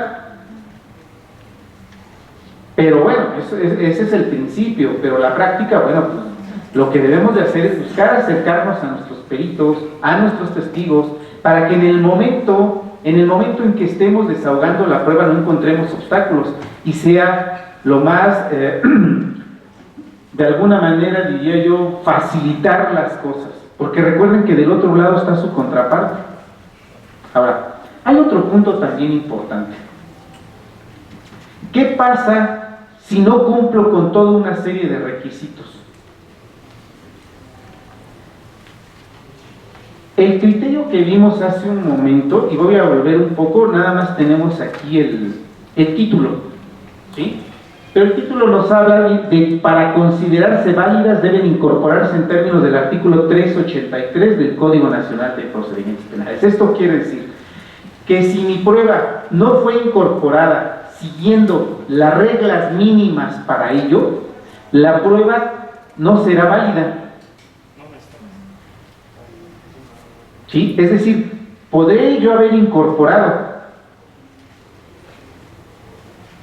Pero bueno, ese es el principio, pero la práctica, bueno, pues, lo que debemos de hacer es buscar acercarnos a nuestros peritos, a nuestros testigos, para que en el momento en que estemos desahogando la prueba no encontremos obstáculos y sea lo más, de alguna manera diría yo, facilitar las cosas, porque recuerden que del otro lado está su contraparte. Ahora, hay otro punto también importante. ¿Qué pasa si no cumplo con toda una serie de requisitos? El criterio que vimos hace un momento, y voy a volver un poco, nada más tenemos aquí el título, ¿sí? Pero el título nos habla de para considerarse válidas deben incorporarse en términos del artículo 383 del Código Nacional de Procedimientos Penales. Esto quiere decir que si mi prueba no fue incorporada siguiendo las reglas mínimas para ello, la prueba no será válida. ¿Sí? Es decir, podré yo haber incorporado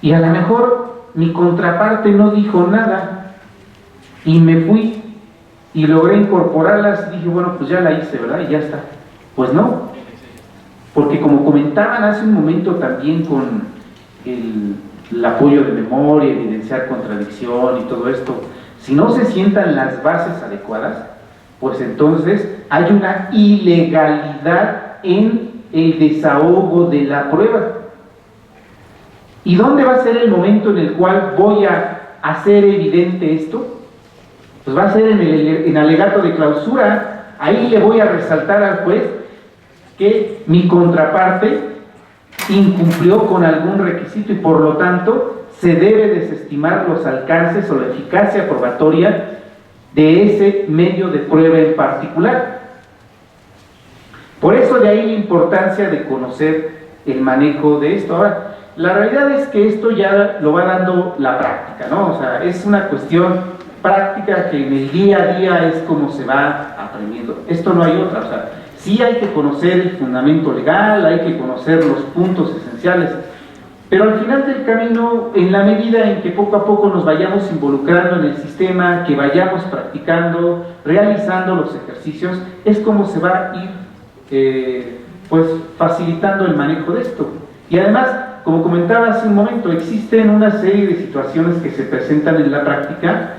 y a lo mejor mi contraparte no dijo nada y me fui y logré incorporarlas y dije, bueno, pues ya la hice, ¿verdad? Y ya está. Pues no, porque como comentaban hace un momento también con el apoyo de memoria, evidenciar contradicción y todo esto, si no se sientan las bases adecuadas, pues entonces hay una ilegalidad en el desahogo de la prueba. ¿Y dónde va a ser el momento en el cual voy a hacer evidente esto? Pues va a ser en alegato de clausura. Ahí le voy a resaltar al juez que mi contraparte incumplió con algún requisito y por lo tanto se debe desestimar los alcances o la eficacia probatoria de ese medio de prueba en particular. Por eso de ahí la importancia de conocer el manejo de esto. Ahora, la realidad es que esto ya lo va dando la práctica, ¿no? O sea, es una cuestión práctica que en el día a día es como se va aprendiendo. Esto no hay otra, o sea, Sí hay que conocer el fundamento legal, hay que conocer los puntos esenciales, pero al final del camino, en la medida en que poco a poco nos vayamos involucrando en el sistema, que vayamos practicando, realizando los ejercicios, es como se va a ir pues facilitando el manejo de esto. Y además, como comentaba hace un momento, existen una serie de situaciones que se presentan en la práctica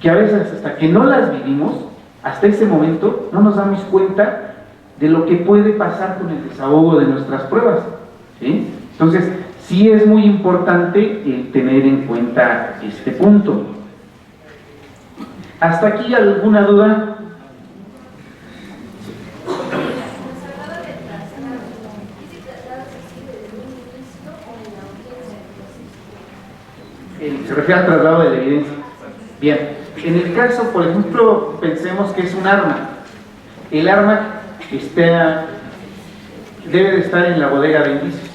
que a veces hasta que no las vivimos, hasta ese momento no nos damos cuenta de lo que puede pasar con el desahogo de nuestras pruebas, ¿sí? Entonces, sí es muy importante tener en cuenta este punto. ¿Hasta aquí alguna duda? Se refiere al traslado de la evidencia. Bien, en el caso, por ejemplo, pensemos que es un arma. El arma debe de estar en la bodega de indicios.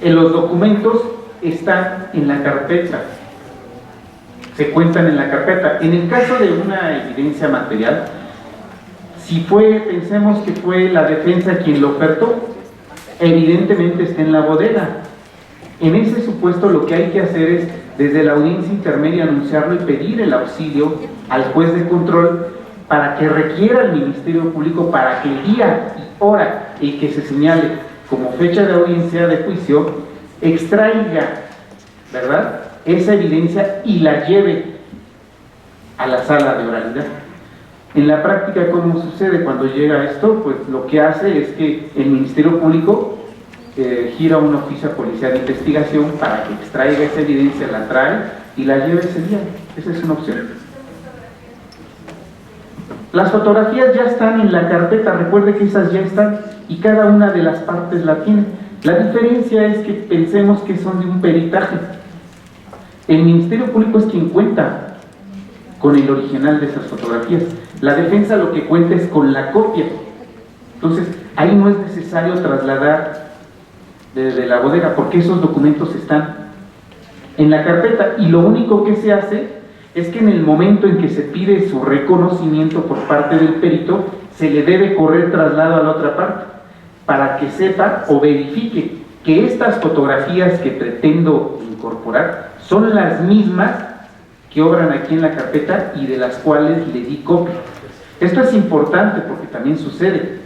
Los documentos están en la carpeta, se cuentan en la carpeta. En el caso de una evidencia material, si pensemos que fue la defensa quien lo ofertó, evidentemente está en la bodega. En ese supuesto lo que hay que hacer es, desde la audiencia intermedia, anunciarlo y pedir el auxilio al juez de control para que requiera al Ministerio Público para que el día y hora en que se señale como fecha de audiencia de juicio, extraiga, ¿verdad?, esa evidencia y la lleve a la sala de oralidad. En la práctica, ¿cómo sucede cuando llega esto? Pues lo que hace es que el Ministerio Público gira un oficio policial de investigación para que extraiga esa evidencia, la trae y la lleve ese día. Esa es una opción. Las fotografías ya están en la carpeta, recuerde que esas ya están y cada una de las partes la tiene. La diferencia es que pensemos que son de un peritaje. El Ministerio Público es quien cuenta con el original de esas fotografías. La defensa lo que cuenta es con la copia. Entonces, ahí no es necesario trasladar desde la bodega porque esos documentos están en la carpeta y lo único que se hace es que en el momento en que se pide su reconocimiento por parte del perito, se le debe correr traslado a la otra parte para que sepa o verifique que estas fotografías que pretendo incorporar son las mismas que obran aquí en la carpeta y de las cuales le di copia. Esto es importante porque también sucede.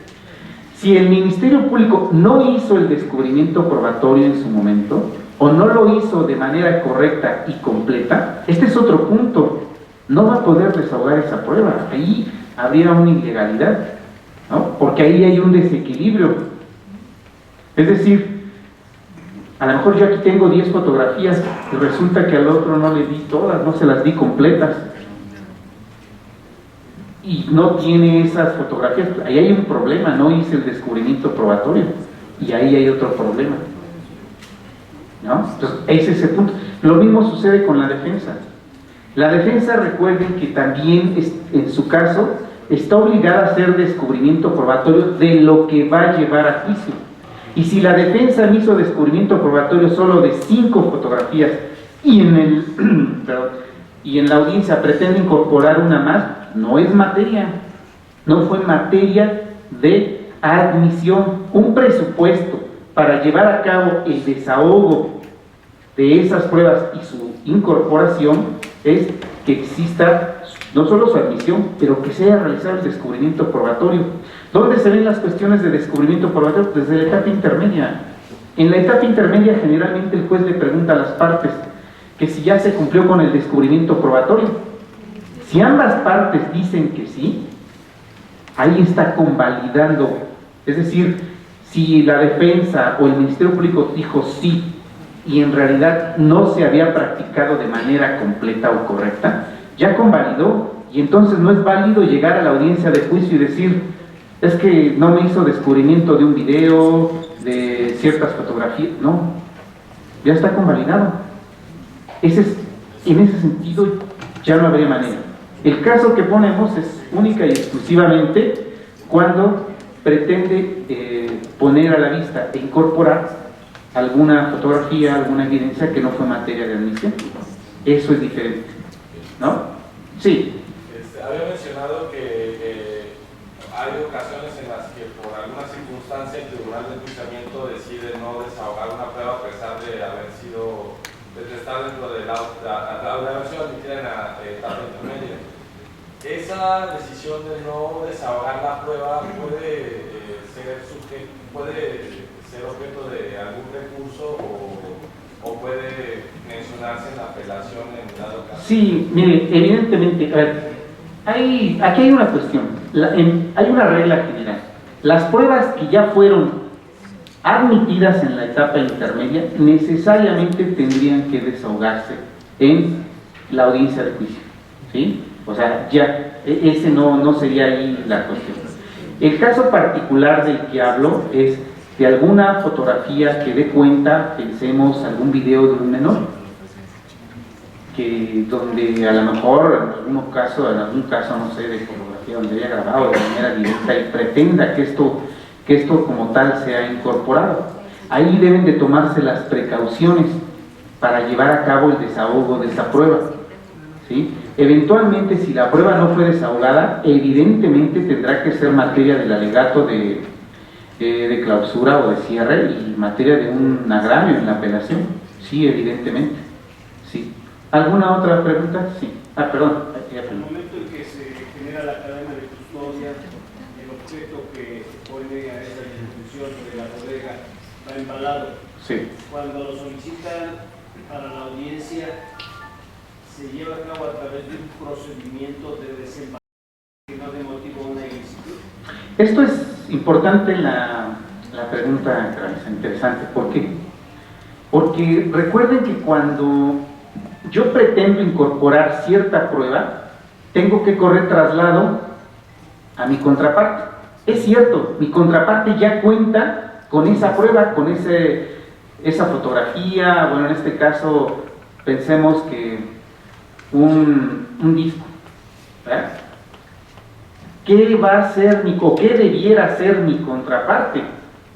Si el Ministerio Público no hizo el descubrimiento probatorio en su momento, o no lo hizo de manera correcta y completa, este es otro punto, no va a poder desahogar esa prueba, ahí habría una ilegalidad, ¿no? Porque ahí hay un desequilibrio. Es decir, a lo mejor yo aquí tengo 10 fotografías y resulta que al otro no le di todas, no se las di completas y no tiene esas fotografías. Ahí hay un problema, no hice el descubrimiento probatorio y ahí hay otro problema, ¿no? Entonces, ese es el punto. Lo mismo sucede con la defensa. La defensa, recuerden que también en su caso está obligada a hacer descubrimiento probatorio de lo que va a llevar a juicio. Y si la defensa me hizo descubrimiento probatorio solo de 5 fotografías y en la audiencia pretende incorporar una más, no es materia, no fue materia de admisión. Un presupuesto para llevar a cabo el desahogo de esas pruebas y su incorporación es que exista no solo su admisión, pero que se haya realizado el descubrimiento probatorio. ¿Dónde se ven las cuestiones de descubrimiento probatorio? Desde la etapa intermedia. En la etapa intermedia generalmente el juez le pregunta a las partes que si ya se cumplió con el descubrimiento probatorio. Si ambas partes dicen que sí, ahí está convalidando. Es decir, si la defensa o el Ministerio Público dijo sí y en realidad no se había practicado de manera completa o correcta, ya convalidó, y entonces no es válido llegar a la audiencia de juicio y decir, es que no me hizo descubrimiento de un video, de ciertas fotografías. No, ya está convalidado. En ese sentido ya no habría manera. El caso que ponemos es única y exclusivamente cuando pretende poner a la vista e incorporar alguna fotografía, alguna evidencia que no fue materia de admisión. Eso es diferente, ¿no? Sí. Había mencionado que hay ocasiones en las que por alguna circunstancia el Tribunal de Enjuiciamiento decide no desahogar una prueba a pesar de haber sido, de estar dentro de la versión admitida en la etapa intermedia. Esa decisión de no desahogar la prueba puede ser objeto de algún recurso o puede mencionarse en la apelación en dado caso. Sí, mire, evidentemente, aquí hay una cuestión, hay una regla general. Las pruebas que ya fueron admitidas en la etapa intermedia necesariamente tendrían que desahogarse en la audiencia de juicio, ¿sí? O sea, ya, ese no sería ahí la cuestión. El caso particular del que hablo es de alguna fotografía que dé cuenta, pensemos, algún video de un menor, donde a lo mejor en algún caso, no sé, de fotografía donde haya grabado de manera directa y pretenda que esto como tal sea incorporado. Ahí deben de tomarse las precauciones para llevar a cabo el desahogo de esa prueba, ¿sí? Eventualmente, si la prueba no fue desahogada, evidentemente tendrá que ser materia del alegato de clausura o de cierre y materia de un agravio en la apelación. Sí, evidentemente. Sí. ¿Alguna otra pregunta? Sí. Perdón. En el momento en que se genera la cadena de custodia, el objeto que se pone a esa disposición de la bodega va embalado. Sí. Cuando lo solicitan para la audiencia, se lleva a cabo a través de un procedimiento de desempalado que no de motivo una ilicitud. Esto es importante, la pregunta es interesante. ¿Por qué? Porque recuerden que cuando yo pretendo incorporar cierta prueba, tengo que correr traslado a mi contraparte. Es cierto, mi contraparte ya cuenta con esa prueba, con esa fotografía, bueno, en este caso pensemos que un disco, ¿verdad? ¿Qué va a hacer o qué debiera hacer mi contraparte?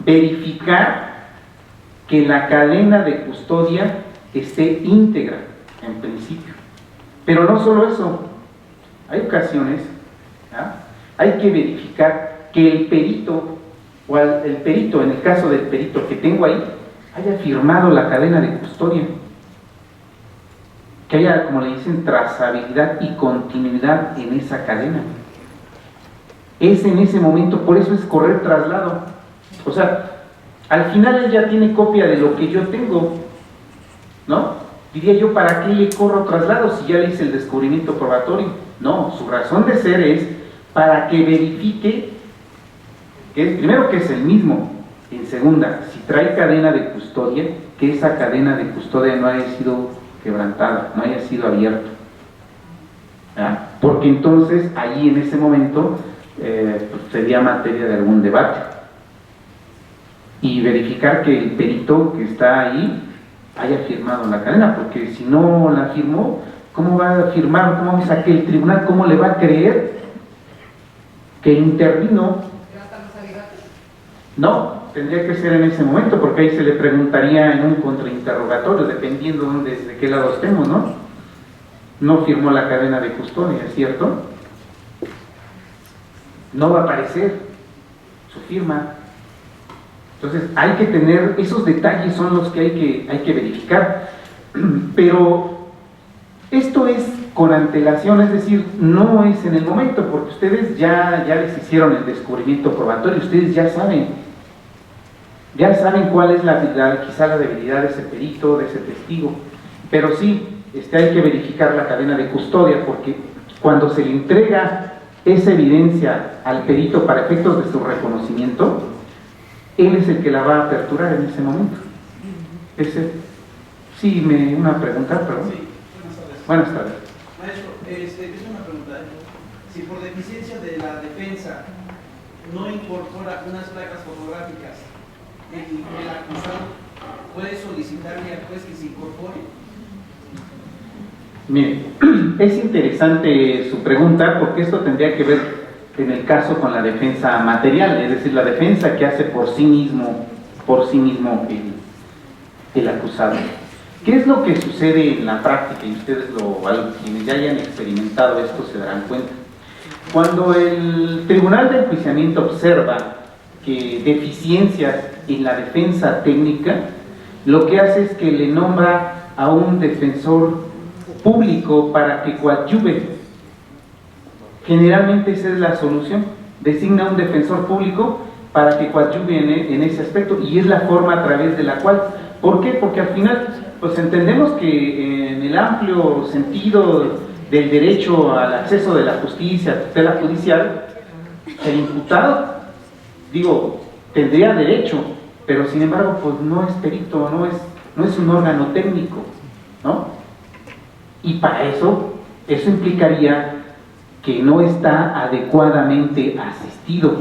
Verificar que la cadena de custodia esté íntegra, en principio. Pero no solo eso, hay ocasiones, ¿ah? Hay que verificar que el perito, en el caso del perito que tengo ahí, haya firmado la cadena de custodia, que haya, como le dicen, trazabilidad y continuidad en esa cadena. Es en ese momento, por eso es correr traslado. O sea, al final él ya tiene copia de lo que yo tengo, ¿no? Diría yo, ¿para qué le corro traslado si ya le hice el descubrimiento probatorio? No, su razón de ser es para que verifique, primero que es el mismo, en segunda, si trae cadena de custodia, que esa cadena de custodia no haya sido quebrantada, no haya sido abierta. ¿Ah? Porque entonces, ahí en ese momento, pues sería materia de algún debate. Y verificar que el perito que está ahí haya firmado la cadena, porque si no la firmó, ¿cómo va a firmar? ¿Cómo vamos a que el tribunal, cómo le va a creer que intervino? No, tendría que ser en ese momento, porque ahí se le preguntaría en un contrainterrogatorio, dependiendo desde qué lado estemos, ¿no? No firmó la cadena de custodia, ¿cierto? No va a aparecer su firma. Entonces hay que tener, esos detalles son los que hay que verificar, pero esto es con antelación, es decir, no es en el momento, porque ustedes ya les hicieron el descubrimiento probatorio, ustedes ya saben cuál es quizá la debilidad de ese perito, de ese testigo, pero sí, hay que verificar la cadena de custodia, porque cuando se le entrega esa evidencia al perito para efectos de su reconocimiento, él es el que la va a aperturar en ese momento. Sí, una pregunta, perdón. Sí, buenas tardes. Maestro, es una pregunta. Si por deficiencia de la defensa no incorpora unas placas fotográficas, el acusado puede solicitarle al juez que se incorpore. Mire, es interesante su pregunta, porque esto tendría que ver en el caso con la defensa material, es decir, la defensa que hace por sí mismo el acusado. ¿Qué es lo que sucede en la práctica? Y ustedes quienes ya hayan experimentado esto se darán cuenta. Cuando el Tribunal de Enjuiciamiento observa que deficiencias en la defensa técnica, lo que hace es que le nombra a un defensor público para que coadyuve. Generalmente esa es la solución, designa un defensor público para que coadyuve en ese aspecto, y es la forma a través de la cual. ¿Por qué? Porque al final pues entendemos que en el amplio sentido del derecho al acceso de la justicia, tutela judicial, el imputado, tendría derecho, pero sin embargo pues no es perito, no es un órgano técnico, ¿no? Y para eso implicaría que no está adecuadamente asistido.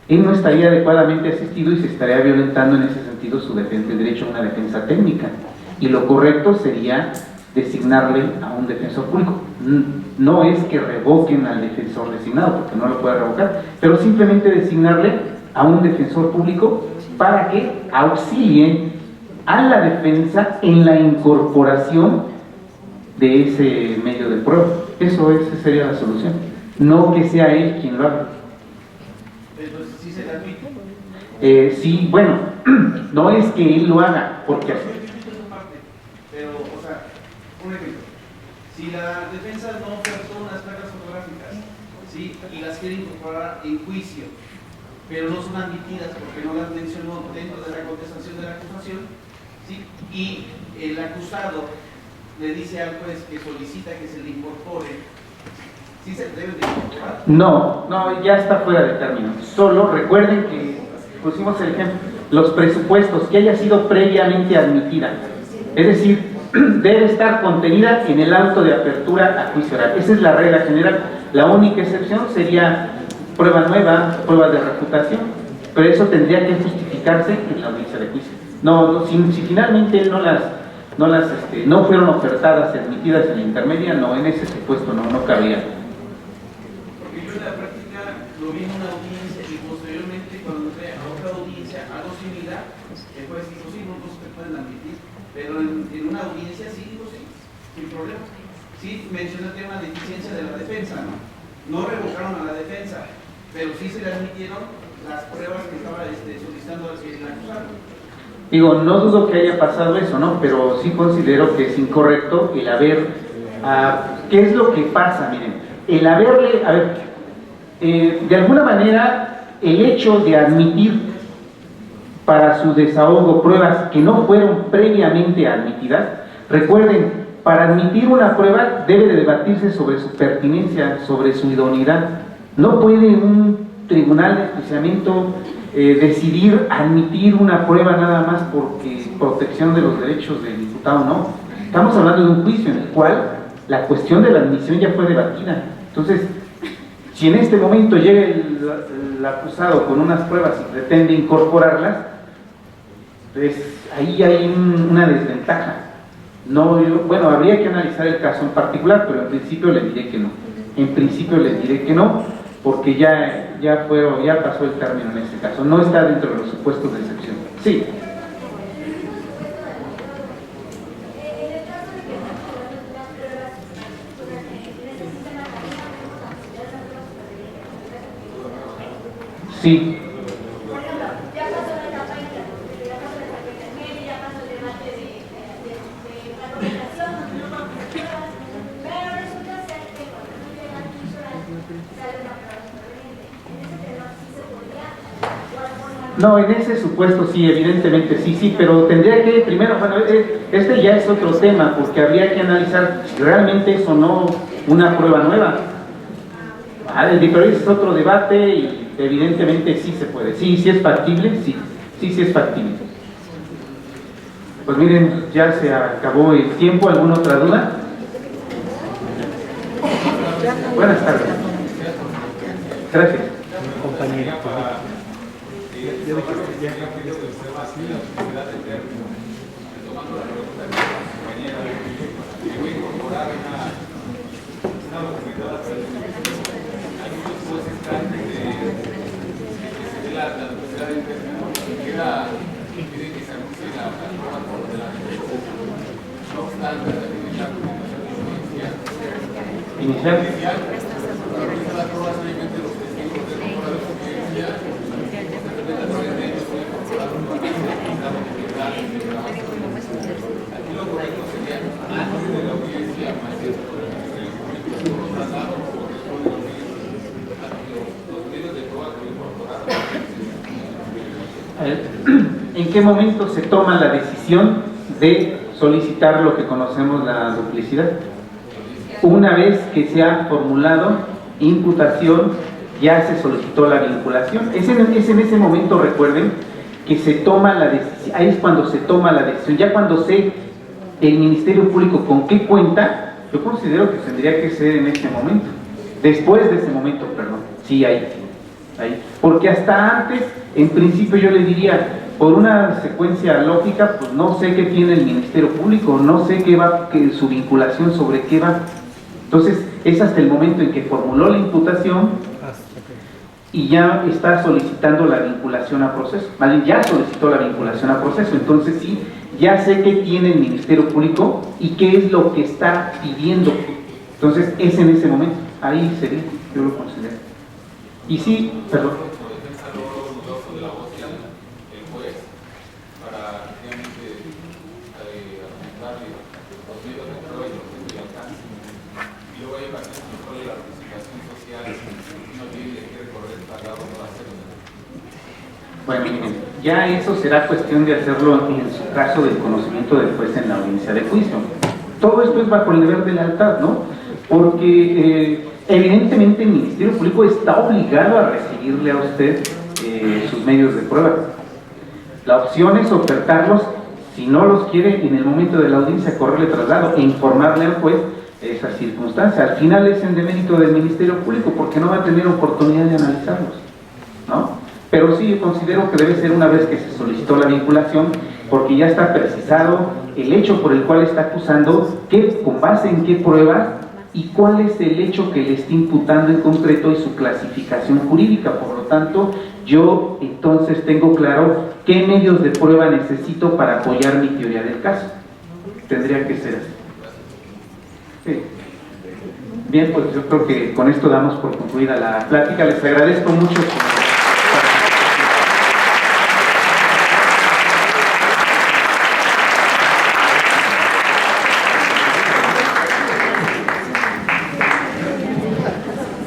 Él no estaría adecuadamente asistido y se estaría violentando en ese sentido su derecho a una defensa técnica. Y lo correcto sería designarle a un defensor público. No es que revoquen al defensor designado, porque no lo puede revocar, pero simplemente designarle a un defensor público para que auxilie a la defensa en la incorporación de ese medio de prueba. Esa sería la solución. No que sea él quien lo haga. Entonces, ¿sí se le admite? Sí, bueno, no es que él lo haga, porque pero, o sea, un ejemplo, si la defensa no ofertó unas placas fotográficas, ¿sí? Y las quiere incorporar en juicio, pero no son admitidas porque no las mencionó dentro de la contestación de la acusación, ¿sí? Y el acusado le dice al juez que solicita que se le incorpore, ¿sí se debe de incorporar? No, ya está fuera de término. Solo recuerden que pusimos el ejemplo, los presupuestos, que haya sido previamente admitida. Es decir, debe estar contenida en el auto de apertura a juicio oral. Esa es la regla general. La única excepción sería prueba nueva, prueba de refutación, pero eso tendría que justificarse en la audiencia de juicio. Si finalmente él no fueron ofertadas y admitidas en la intermedia, no, en ese supuesto no cabría. Porque yo en la práctica lo vi en una audiencia y posteriormente cuando entré a otra audiencia, algo similar, el juez dijo, sí, no se pueden admitir, pero en una audiencia sí, digo sí, sin problema. Sí mencioné el tema de eficiencia de la defensa, ¿no? No revocaron a la defensa, pero sí se le admitieron las pruebas que estaba solicitando el acusado. No dudo que haya pasado eso, ¿no? Pero sí considero que es incorrecto el haber... ¿qué es lo que pasa? Miren, el haberle... de alguna manera, el hecho de admitir para su desahogo pruebas que no fueron previamente admitidas, recuerden, para admitir una prueba debe de debatirse sobre su pertinencia, sobre su idoneidad. No puede un tribunal de enjuiciamiento decidir admitir una prueba nada más porque protección de los derechos del imputado, no. Estamos hablando de un juicio en el cual la cuestión de la admisión ya fue debatida. Entonces, si en este momento llega el acusado con unas pruebas y pretende incorporarlas, pues ahí hay una desventaja. Bueno, habría que analizar el caso en particular, pero en principio le diré que no. En principio le diré que no, porque ya pasó el término en este caso. No está dentro de los supuestos de excepción. Sí. Sí. No, en ese supuesto sí, evidentemente sí, pero tendría que, primero, bueno, este ya es otro tema, porque habría que analizar si realmente es o no una prueba nueva. Pero ese es otro debate y evidentemente sí se puede. Sí es factible, sí es factible. Pues miren, ya se acabó el tiempo. ¿Alguna otra duda? Buenas tardes. Gracias. Compañero. Ya que usted va así la posibilidad de ver, tomando la pregunta de la compañera, que voy a incorporar una documentada para el hay muchos jueces que antes de que se dé la necesidad de interno, que piden que se anuncie la prueba por delante. No obstante, la documentación inicial. ¿En qué momento se toma la decisión de solicitar lo que conocemos la duplicidad? Una vez que se ha formulado imputación, ya se solicitó la vinculación. Es en ese momento, recuerden, que se toma la decisión. Ahí es cuando se toma la decisión. Ya cuando sé el Ministerio Público con qué cuenta, yo considero que tendría que ser en ese momento. Después de ese momento, perdón. Sí, ahí. Porque hasta antes, en principio yo le diría, por una secuencia lógica, pues no sé qué tiene el Ministerio Público, no sé qué va, su vinculación sobre qué va. Entonces, es hasta el momento en que formuló la imputación y ya está solicitando la vinculación a proceso. Más bien, ya solicitó la vinculación a proceso. Entonces, sí, ya sé qué tiene el Ministerio Público y qué es lo que está pidiendo. Entonces, es en ese momento. Ahí sería, yo lo considero. Y sí, perdón. Bueno, miren, ya eso será cuestión de hacerlo en su caso del conocimiento del juez en la audiencia de juicio. Todo esto es bajo el deber de lealtad, ¿no? Porque evidentemente el Ministerio Público está obligado a recibirle a usted sus medios de prueba. La opción es ofertarlos, si no los quiere, en el momento de la audiencia, correrle traslado e informarle al juez esa circunstancia. Al final es en demérito del Ministerio Público porque no va a tener oportunidad de analizarlos, ¿no? Pero sí, yo considero que debe ser una vez que se solicitó la vinculación, porque ya está precisado el hecho por el cual está acusando, con base en qué pruebas y cuál es el hecho que le está imputando en concreto y su clasificación jurídica. Por lo tanto, yo entonces tengo claro qué medios de prueba necesito para apoyar mi teoría del caso. Tendría que ser así. Sí. Bien, pues yo creo que con esto damos por concluida la plática. Les agradezco mucho.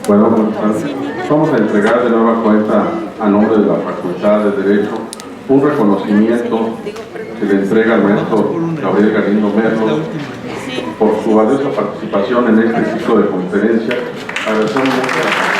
Bueno, vamos a entregar de nueva cuenta a nombre de la Facultad de Derecho un reconocimiento que le entrega al maestro Gabriel Galindo Merlos por su valiosa participación en este ciclo de conferencias. Agradecemos mucho.